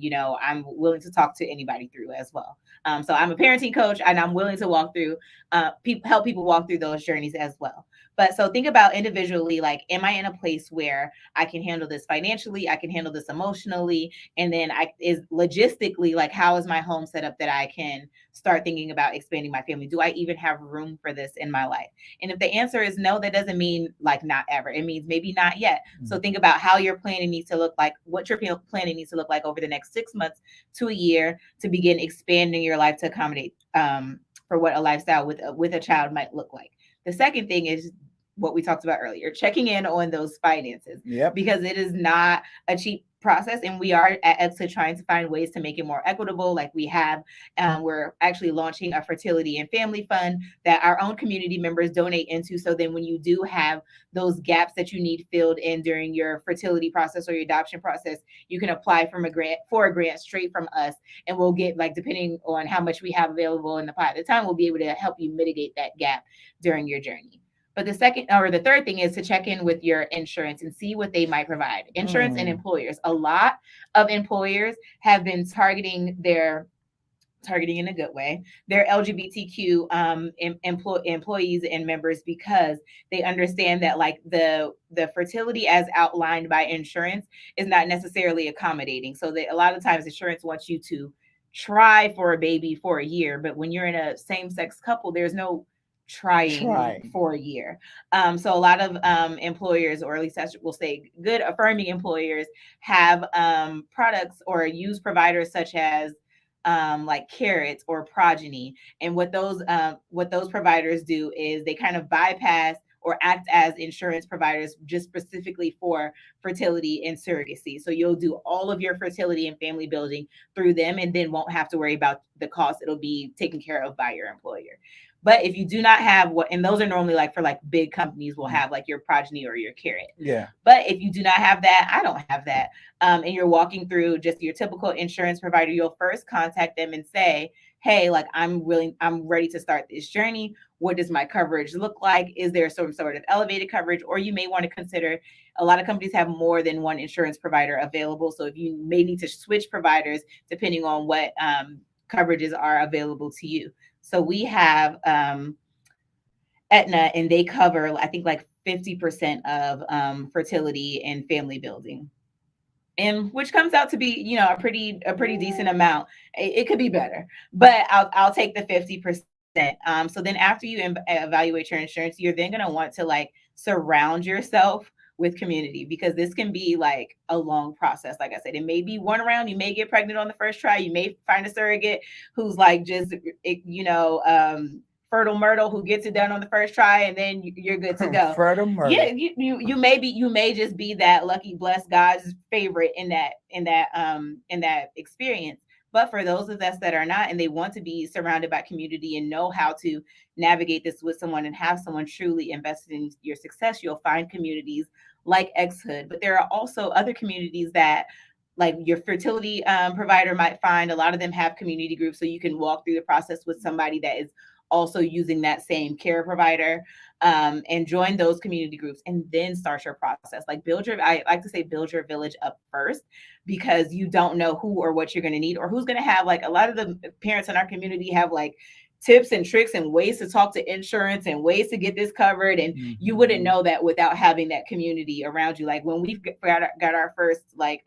I'm willing to talk to anybody through as well. So I'm a parenting coach and I'm willing to walk through, help people walk through those journeys as well. But so think about individually, like, am I in a place where I can handle this financially? I can handle this emotionally. And then is logistically, like, how is my home set up that I can start thinking about expanding my family? Do I even have room for this in my life? And if the answer is no, that doesn't mean like not ever. It means maybe not yet. So think about how your planning needs to look like, what your planning needs to look like over the next 6 months to a year to begin expanding your life to accommodate for what a lifestyle with a child might look like. The second thing is what we talked about earlier, checking in on those finances. Yep. Because it is not a cheap process, and we are at EXA trying to find ways to make it more equitable. Like we have, we're actually launching a fertility and family fund that our own community members donate into. So then when you do have those gaps that you need filled in during your fertility process or your adoption process, you can apply for a grant straight from us, and we'll get, like, depending on how much we have available in the pot at the time, we'll be able to help you mitigate that gap during your journey. But the third thing is to check in with your insurance and see what they might provide. Insurance and employers. A lot of employers have been targeting in a good way, their LGBTQ employees and members, because they understand that, like, the fertility as outlined by insurance is not necessarily accommodating. So a lot of times insurance wants you to try for a baby for a year, but when you're in a same-sex couple, there's no trying for a year. So a lot of employers, or at least I will say good affirming employers, have products or use providers such as like Carrots or Progeny. And what those providers do is they kind of bypass or act as insurance providers just specifically for fertility and surrogacy. So you'll do all of your fertility and family building through them, and then won't have to worry about the cost. It'll be taken care of by your employer. But if you do not have and those are normally like for like big companies will have like your Progeny or your Carrot. Yeah. But if you do not have that, I don't have that, and you're walking through just your typical insurance provider, you'll first contact them and say, hey, like, I'm ready to start this journey. What does my coverage look like? Is there some sort of elevated coverage? Or you may want to consider, a lot of companies have more than one insurance provider available. So if you may need to switch providers depending on what coverages are available to you. So we have Aetna, and they cover, I think, like 50% of fertility and family building, and which comes out to be, you know, a pretty decent amount. It could be better, but I'll take the 50%. So then after you evaluate your insurance, you're then going to want to, like, surround yourself with community, because this can be like a long process. Like I said, it may be one round. You may get pregnant on the first try. You may find a surrogate who's like just, fertile myrtle, who gets it done on the first try, and then you're good to go. Fertile myrtle. Yeah, you may just be that lucky, blessed God's favorite in that experience. But for those of us that are not, and they want to be surrounded by community and know how to navigate this with someone and have someone truly invested in your success, you'll find communities like X-Hood. But there are also other communities that, like, your fertility provider might find. A lot of them have community groups, so you can walk through the process with somebody that is also using that same care provider, and join those community groups, and then start your process. Like, I like to say, build your village up first, because you don't know who or what you're going to need, or who's going to have, like, a lot of the parents in our community have like tips and tricks and ways to talk to insurance and ways to get this covered. And you wouldn't know that without having that community around you. Like, when we got our first, like,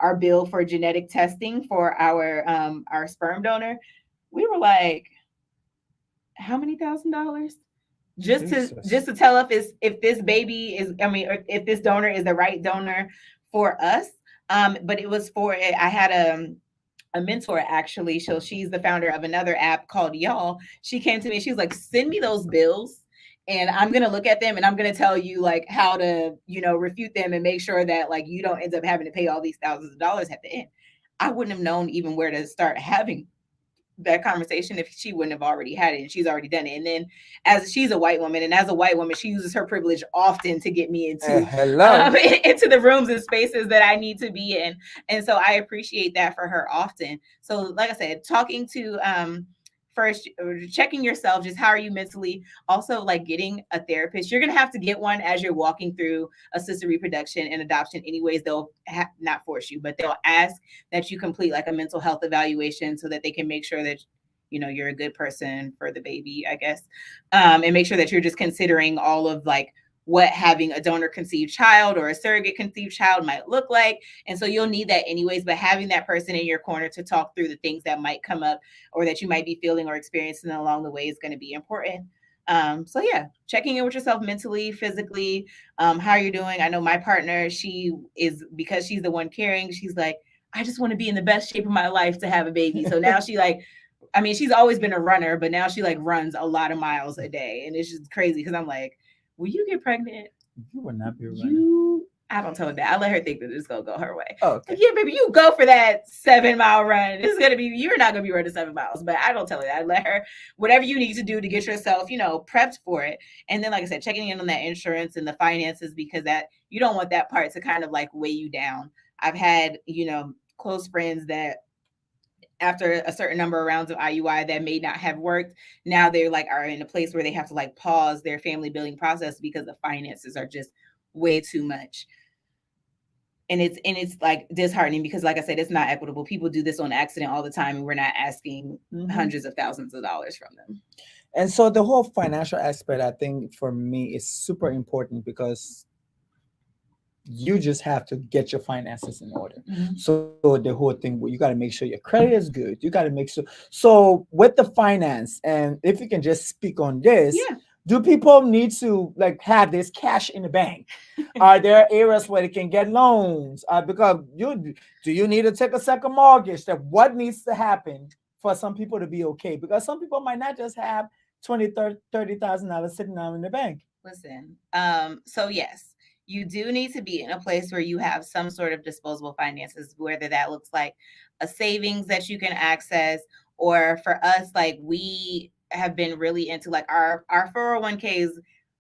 our bill for genetic testing for our sperm donor, we were like, how many $1,000 just to tell if this baby is, if this donor is the right donor for us. But it was for, I had a mentor, actually. So she's the founder of another app called Y'all. She came to me and she was like, send me those bills, and I'm going to look at them, and I'm going to tell you, like, how to, refute them and make sure that, like, you don't end up having to pay all these thousands of dollars at the end. I wouldn't have known even where to start having that conversation if she wouldn't have already had it, and she's already done it. And then, as she's a white woman, and as a white woman, she uses her privilege often to get me into into the rooms and spaces that I need to be in. And so I appreciate that for her often. So, like I said, talking to first, checking yourself, just how are you mentally. Also, like, getting a therapist. You're going to have to get one as you're walking through assisted reproduction and adoption anyways. They'll not force you, but they'll ask that you complete, like, a mental health evaluation, so that they can make sure that, you're a good person for the baby, I guess. And make sure that you're just considering all of, like, what having a donor conceived child or a surrogate conceived child might look like. And so you'll need that anyways, but having that person in your corner to talk through the things that might come up or that you might be feeling or experiencing along the way is going to be important. So yeah, checking in with yourself mentally, physically, how you're doing. I know my partner, because she's the one carrying, she's like, I just want to be in the best shape of my life to have a baby. So now she, like, she's always been a runner, but now she, like, runs a lot of miles a day. And it's just crazy, because I'm like, will you get pregnant? You would not be running. I don't tell her that. I let her think that it's gonna go her way. Oh, okay. Like, yeah, baby, you go for that 7-mile run. It's gonna be, you're not gonna be running 7 miles, but I don't tell her that. I let her, whatever you need to do to get yourself, prepped for it. And then, like I said, checking in on that insurance and the finances, because that, you don't want that part to kind of like weigh you down. I've had, close friends that after a certain number of rounds of IUI that may not have worked, now they're like are in a place where they have to like pause their family building process because the finances are just way too much. And it's like disheartening because, like I said, it's not equitable. People do this on accident all the time, and we're not asking hundreds of thousands of dollars from them. And so the whole financial aspect, I think for me, is super important because you just have to get your finances in order. So the whole thing, you got to make sure your credit is good. You got to make sure. So with the finance, and if you can just speak on this, Yeah. do people need to like have this cash in the bank? Are there areas where they can get loans? Because do you need to take a second mortgage? That what needs to happen for some people to be okay? Because some people might not just have $20,000-$30,000 sitting down in the bank. Listen, so yes, you do need to be in a place where you have some sort of disposable finances, whether that looks like a savings that you can access, or for us, like we have been really into like our 401ks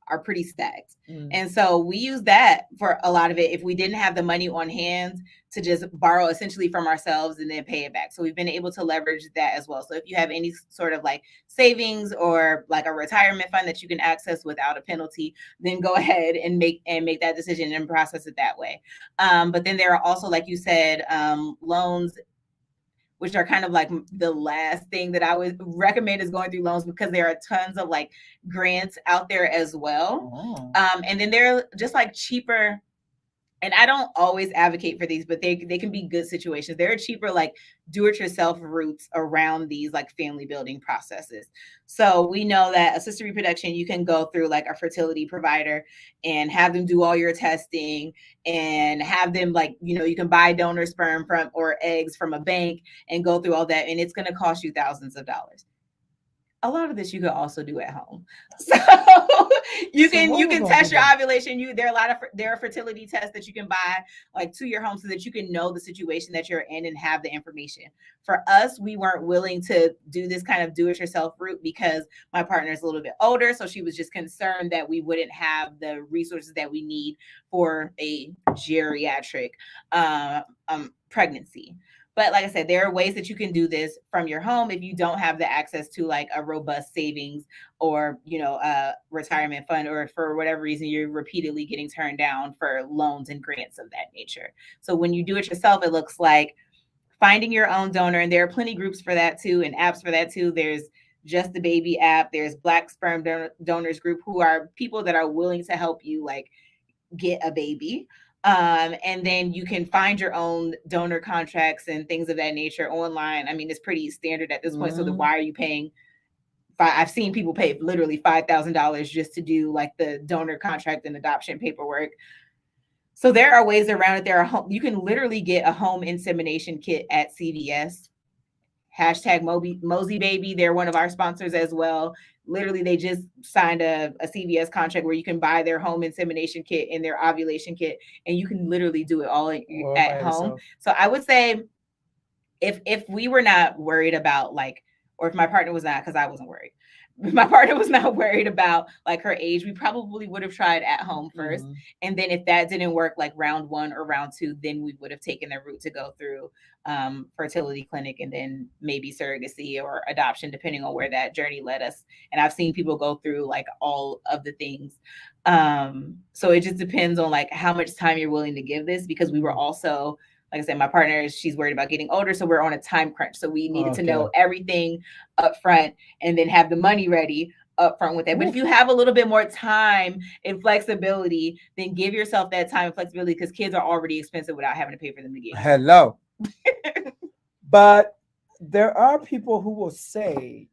are pretty stacked. And so we use that for a lot of it if we didn't have the money on hand to just borrow essentially from ourselves and then pay it back. So we've been able to leverage that as well. So if you have any sort of like savings or like a retirement fund that you can access without a penalty, then go ahead and make that decision and process it that way. But then there are also, like you said, loans, which are kind of like the last thing that I would recommend is going through loans, because there are tons of like grants out there as well. And then they're just like cheaper. And I don't always advocate for these, but they can be good situations. There are cheaper, like do-it-yourself routes around these like family building processes. So we know that assisted reproduction, you can go through like a fertility provider and have them do all your testing and have them like, you can buy donor sperm from or eggs from a bank and go through all that. And it's going to cost you thousands of dollars. A lot of this you can also do at home. So you can test your ovulation. There are fertility tests that you can buy like to your home so that you can know the situation that you're in and have the information. For us, we weren't willing to do this kind of do-it-yourself route because my partner is a little bit older, so she was just concerned that we wouldn't have the resources that we need for a geriatric pregnancy. But like I said, there are ways that you can do this from your home if you don't have the access to like a robust savings or, a retirement fund, or for whatever reason, you're repeatedly getting turned down for loans and grants of that nature. So when you do it yourself, it looks like finding your own donor. And there are plenty of groups for that too, and apps for that too. There's Just the Baby app. There's Black Sperm Donors Group, who are people that are willing to help you like get a baby. And then you can find your own donor contracts and things of that nature online. I mean, it's pretty standard at this point. So why are you paying? I've seen people pay literally $5,000 just to do like the donor contract and adoption paperwork. So there are ways around it. You can literally get a home insemination kit at CVS. Hashtag Mosey Baby. They're one of our sponsors as well. Literally, they just signed a CVS contract where you can buy their home insemination kit and their ovulation kit, and you can literally do it all at home. So I would say if we were not worried about like, or if my partner was not, because I wasn't worried, if my partner was not worried about like her age, we probably would have tried at home first. And then if that didn't work, like round 1 or round 2, then we would have taken the route to go through fertility clinic and then maybe surrogacy or adoption, depending on where that journey led us. And I've seen people go through like all of the things. So it just depends on like how much time you're willing to give this, because we were also, like I said, my partner, she's worried about getting older, so we're on a time crunch. So we needed to know everything up front and then have the money ready up front with that. But if you have a little bit more time and flexibility, then give yourself that time and flexibility, because kids are already expensive without having to pay for them to get. Hello. But there are people who will say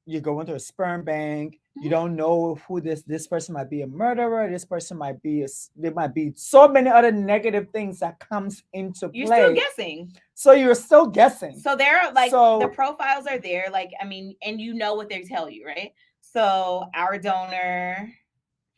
you go into a sperm bank, you don't know who this person might be a murderer, this person might be there might be so many other negative things that comes into play. You're still guessing. So you're still guessing. So there are like the profiles are there, like I mean, and you know what they tell you, right? So our donor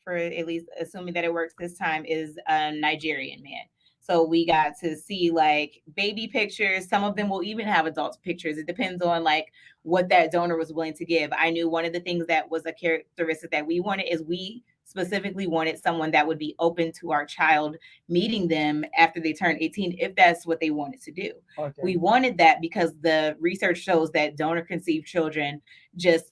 for at least assuming that it works this time, is a Nigerian man. So we got to see like baby pictures. Some of them will even have adult pictures. It depends on like what that donor was willing to give. I knew one of the things that was a characteristic that we wanted is we specifically wanted someone that would be open to our child meeting them after they turn 18, if that's what they wanted to do. Okay. We wanted that because the research shows that donor conceived children just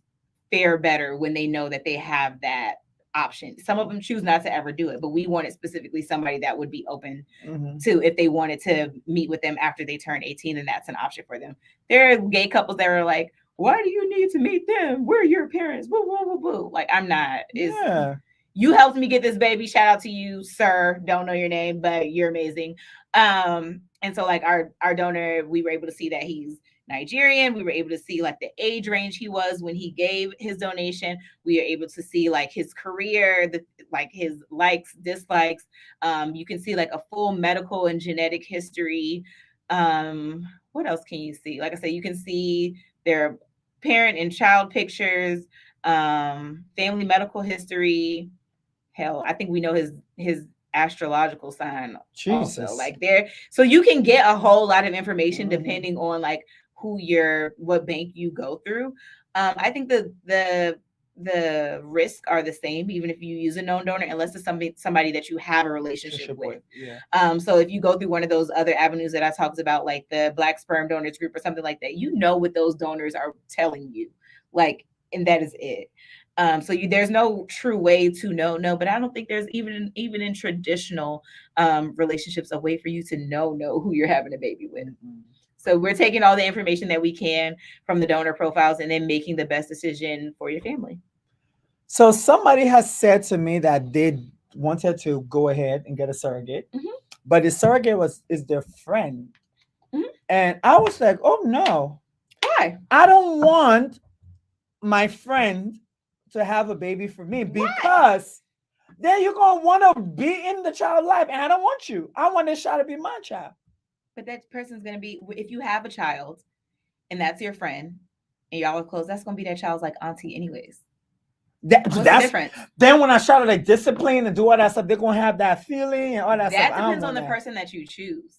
fare better when they know that they have that option. Some of them choose not to ever do it, but we wanted specifically somebody that would be open to, if they wanted to meet with them after they turn 18, and that's an option for them. There are gay couples that are like, why do you need to meet them? We're your parents. Woo, woo, woo, woo. Like, I'm not. Yeah. You helped me get this baby. Shout out to you, sir. Don't know your name, but you're amazing. And so like our donor, we were able to see that he's Nigerian. We were able to see like the age range he was when he gave his donation. We are able to see like his career, like his likes, dislikes. You can see like a full medical and genetic history. What else can you see? Like I said, you can see their parent and child pictures, family medical history. Hell, I think we know his astrological sign Jesus. also. Like there, so you can get a whole lot of information depending on like what bank you go through. I think the risks are the same even if you use a known donor, unless it's somebody that you have a relationship with. Yeah. So if you go through one of those other avenues that I talked about, like the Black Sperm Donors Group or something like that, you know what those donors are telling you, like, and that is it. So there's no true way to know, but I don't think there's even in traditional relationships a way for you to know who you're having a baby with. So we're taking all the information that we can from the donor profiles and then making the best decision for your family. So somebody has said to me that they wanted to go ahead and get a surrogate, but the surrogate is their friend. And I was like, oh no. Why? I don't want my friend to have a baby for me. Because then you're going to want to be in the child's life, and I don't want you. I want this child to be my child. But that person's going to be, if you have a child and that's your friend and y'all are close, that's going to be that child's like auntie anyways. What's the difference? Then when I try to like discipline and do all that stuff, they're going to have that feeling and all that stuff. That depends on the person that you choose.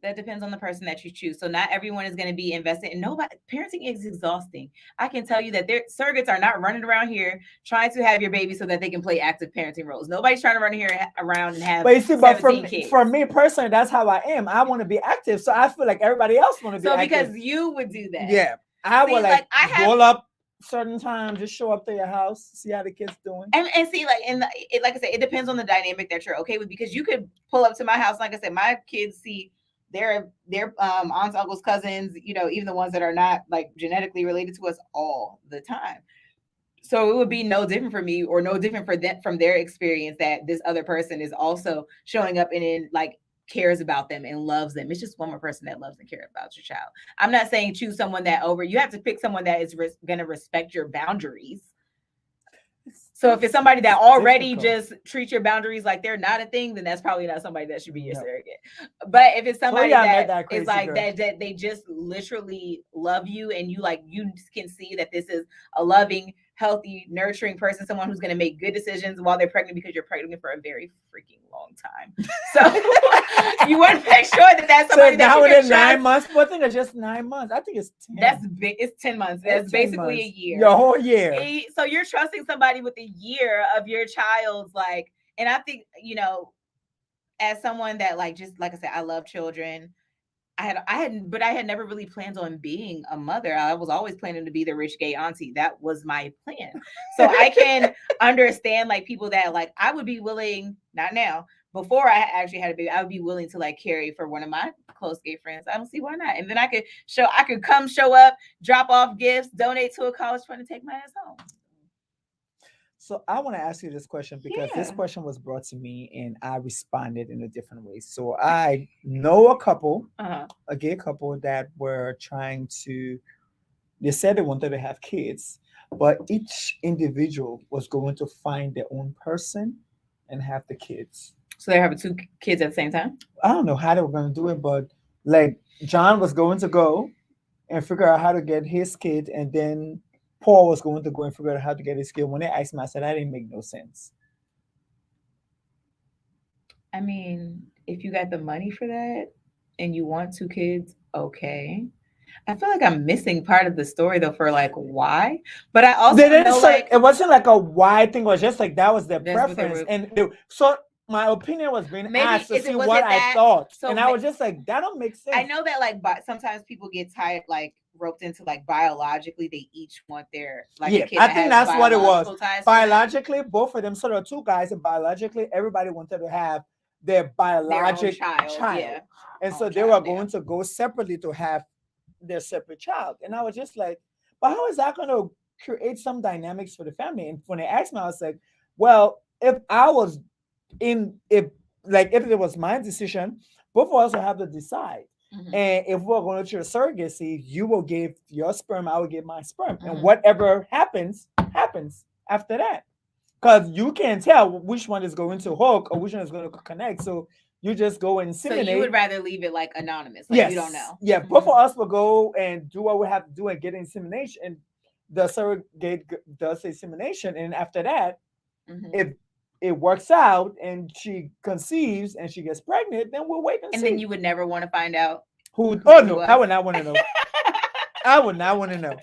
That depends on the person that you choose. So not everyone is going to be invested in parenting is exhausting. I can tell you that their surrogates are not running around here trying to have your baby so that they can play active parenting roles. Nobody's trying to run here around and have. But you see, kids. For me personally, that's how I am. I want to be active, so I feel like everybody else want to be active. So because you would do that, yeah, I would like roll up certain time, just show up to your house, see how the kids doing, and see like like I said, it depends on the dynamic that you're okay with, because you could pull up to my house, like I said, my kids see their aunts, uncles, cousins, even the ones that are not like genetically related to us all the time. So it would be no different for me or no different for them from their experience that this other person is also showing up and like cares about them and loves them. It's just one more person that loves and cares about your child. I'm not saying choose someone you have to pick someone that is going to respect your boundaries. So if it's somebody that already just treats your boundaries like they're not a thing, then that's probably not somebody that should be your surrogate. But if it's somebody that is like that they just literally love you, and you can see that this is a loving, healthy, nurturing person, someone who's going to make good decisions while they're pregnant, because you're pregnant for a very freaking long time. So you want to make sure that that's somebody that you can trust. 9 months. Well, I think it's just 9 months. I think it's 10. That's big. It's 10 months. That's basically a year. Your whole year. So you're trusting somebody with a year of your child's like, and I think, as someone that just like I said, I love children. But I had never really planned on being a mother. I was always planning to be the rich gay auntie. That was my plan. So I can understand like people that like, I would be willing, not now, before I actually had a baby, I would be willing to like carry for one of my close gay friends. I don't see why not. And then I could come show up, drop off gifts, donate to a college fund, and take my ass home. So I want to ask you this question because this question was brought to me and I responded in a different way. So I know a couple, a gay couple that were they said they wanted to have kids, but each individual was going to find their own person and have the kids. So they're having 2 kids at the same time? I don't know how they were going to do it, but like John was going to go and figure out how to get his kid, and then Paul was going to go and figure out how to get his kid. When they asked me, I said, that didn't make no sense. I mean, if you got the money for that and you want 2 kids, okay. I feel like I'm missing part of the story though for like why, but I They also didn't know say like it wasn't like a wide thing. It was just like that was their that's what they preference, were. and so my opinion was being Maybe asked to is see it was what it I that? thought, So and I was just like, that don't make I sense. know that like sometimes people get tied like roped into like biologically they each want their like a Yeah, kid I that think has that's what it was. biological ties to them, Biologically, both of them, so there are two guys, and biologically, everybody wanted to have their their own biologic child. child, Yeah, and so own they were child. Yeah. going to go separately to have their separate child. And I was just like, but how is that going to create some dynamics for the family? And when they asked me, I was like, well, if I was in, if it was my decision, both of us will have to decide. Mm-hmm. And if we're going to surrogacy, you will give your sperm, I will give my sperm. Mm-hmm. And whatever happens, happens after that. Because you can't tell which one is going to hook or which one is going to connect. So you just go and So inseminate. you would rather leave it like anonymous, like Yes. you don't know. Yeah, both of us will go and do what we have to do and get insemination. And the surrogate does the insemination. And after that, Mm-hmm. if it works out and she conceives and she gets pregnant, then we'll wait and And see. then you would never want to find out Who? Oh it no, was. I would not want to know. I would not want to know.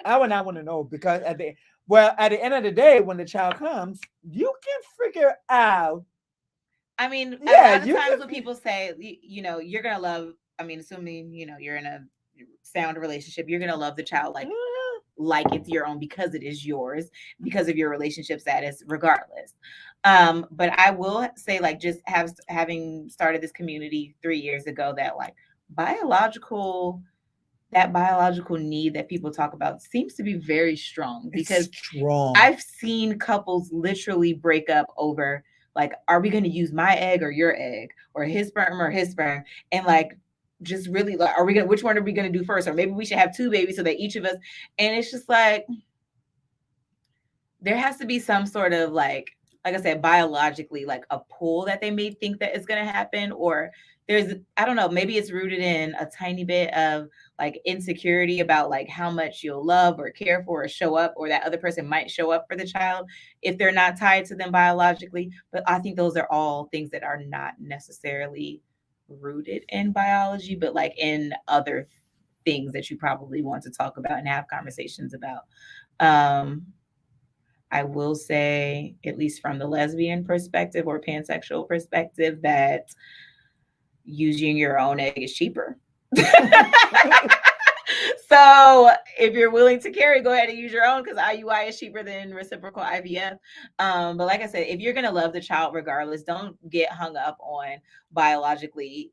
I would not want to know because at the end of the day, when the child comes, you can figure out. I mean, a Yeah, lot of you times can. when people say, you know, you're gonna love. I mean, assuming you know you're in a sound relationship, you're gonna love the child Mhm. like it's your own because it is yours because of your relationship status, regardless. But I will say, like, just having started this community 3 years ago, that like biological that biological need that people talk about seems to be very strong because It's strong. I've seen couples literally break up over like, are we going to use my egg or your egg or his sperm? And like, just really like, are we going to, which one are we going to do first? Or maybe we should have 2 babies so that each of us, and it's just like, there has to be some sort of like I said, biologically, like a pull that they may think that is going to happen, or there's, I don't know, maybe it's rooted in a tiny bit of like insecurity about like how much you'll love or care for or show up, or that other person might show up for the child if they're not tied to them biologically. But I think those are all things that are not necessarily rooted in biology, but like in other things that you probably want to talk about and have conversations about. Um, I will say, at least from the lesbian perspective or pansexual perspective, that using your own egg is cheaper. So if you're willing to carry, go ahead and use your own because IUI is cheaper than reciprocal IVF. But like I said, if you're gonna love the child regardless, don't get hung up on biologically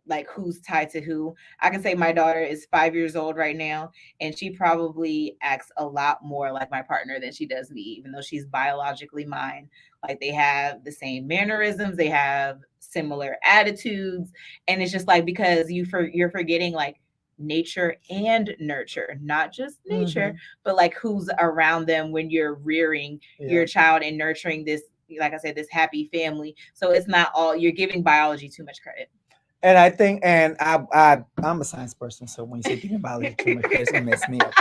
like who's tied to who. I can say my daughter is 5 years old right now, and she probably acts a lot more like my partner than she does me, even though she's biologically mine. Like they have the same mannerisms, they have similar attitudes, and it's just like because you're forgetting like nature and nurture, not just nature, but like who's around them when you're rearing your child and nurturing this, like I said, this happy family. So it's not all, you're giving biology too much credit. And I think, and I'm a science person, so when you say giving biology too much credit, it's gonna mess me up.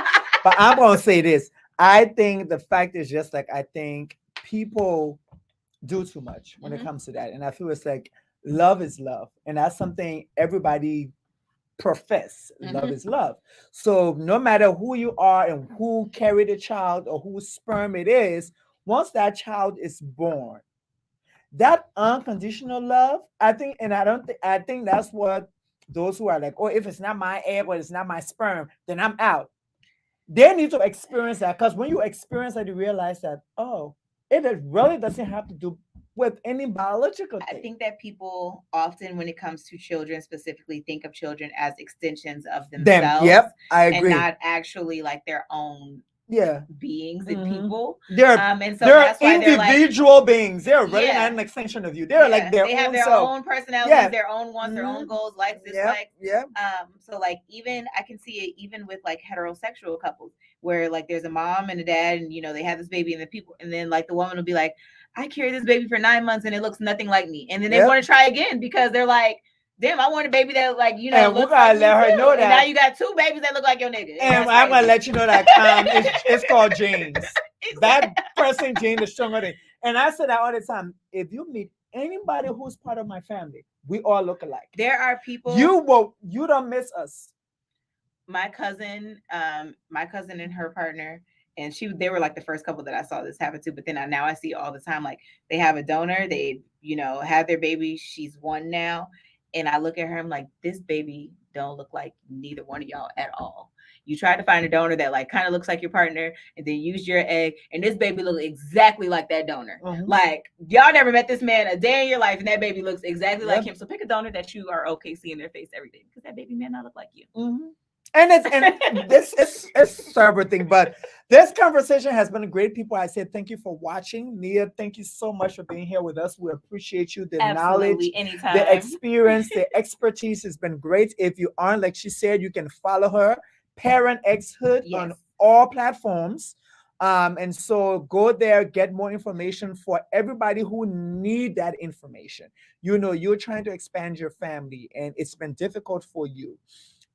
But I'm gonna say this: I think the fact is just like I think people do too much when it comes to that, and I feel it's like love is love, and that's something everybody profess. Love is love. So no matter who you are and who carried the child or whose sperm it is, once that child is born, that unconditional love, I think, and I don't think, I think that's what those who are like, oh, if it's not my egg or it's not my sperm, then I'm out. They need to experience that, because when you experience that, you realize that, oh, really doesn't have to do with any biological thing. I think that people often, when it comes to children specifically, think of children as extensions of themselves. Yep, I agree. And not actually like their own beings and people. They're and so they're that's why individual beings. They're really Yeah. not an extension of you. They're like their they have own their self. own personalities, their own wants, their own Mhm. goals, likes, Yep, dislikes. yep. So like even I can see it even with like heterosexual couples where like there's a mom and a dad, and you know they have this baby, and the people, and then like the woman will be like, I carried this baby for 9 months and it looks nothing like me, and then they Yep. want to try again because they're like, damn, I want a baby that like you know And we looks gotta like let me her too. know And now that. you got 2 babies that look like your nigga. And that's I'm gonna crazy. let you know that it's called genes. That person gene is stronger than. And I say that all the time. If you meet anybody who's part of my family, we all look alike. There are people. You don't miss us. My cousin and her partner, and they were like the first couple that I saw this happen to. But then now I see all the time, like they have a donor, they had their baby. She's one now, and I look at her, I'm like, this baby don't look like neither one of y'all at all. You tried to find a donor that like kind of looks like your partner, and then used your egg, and this baby looks exactly like that donor. Like y'all never met this man a day in your life, and that baby looks exactly like him. So pick a donor that you are okay seeing their face every day, because that baby may not look like you. And this is several thing, but this conversation has been great. People, I said thank you for watching. Nia, thank you so much for being here with us. We appreciate you. The knowledge, anytime. the experience, the expertise has been great. If you aren't, like she said, you can follow her, Parent X Hood, on all platforms. And so go there, get more information for everybody who need that information. You're trying to expand your family and it's been difficult for you.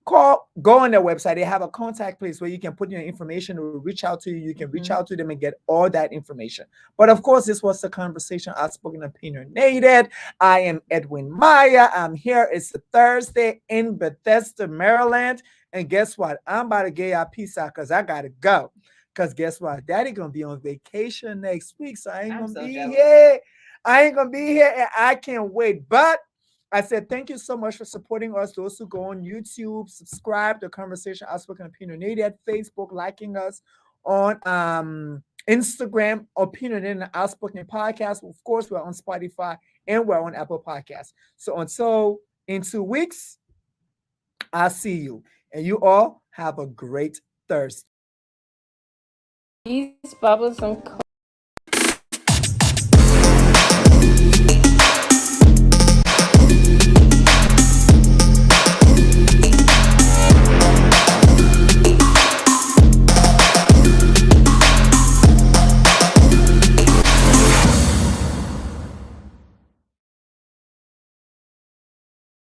Go on their website. They have a contact place where you can put your information or reach out to you. You can reach out to them and get all that information. But of course, this was the conversation, Outspoken Opinionated. I am Edwin Maya. I'm here. It's a Thursday in Bethesda, Maryland. And guess what? I'm about to get y'all peace out because I got to go. Because guess what? Daddy going to be on vacation next week. So I ain't going to be here. I ain't going to be here and I can't wait. But I said, thank you so much for supporting us. Those who go on YouTube, subscribe to Conversation Outspoken Opinionated, Facebook, liking us on Instagram, Opinionated and Outspoken Podcast. Of course, we're on Spotify and we're on Apple Podcasts. So until in 2 weeks, I'll see you. And you all have a great Thursday. These bubbles and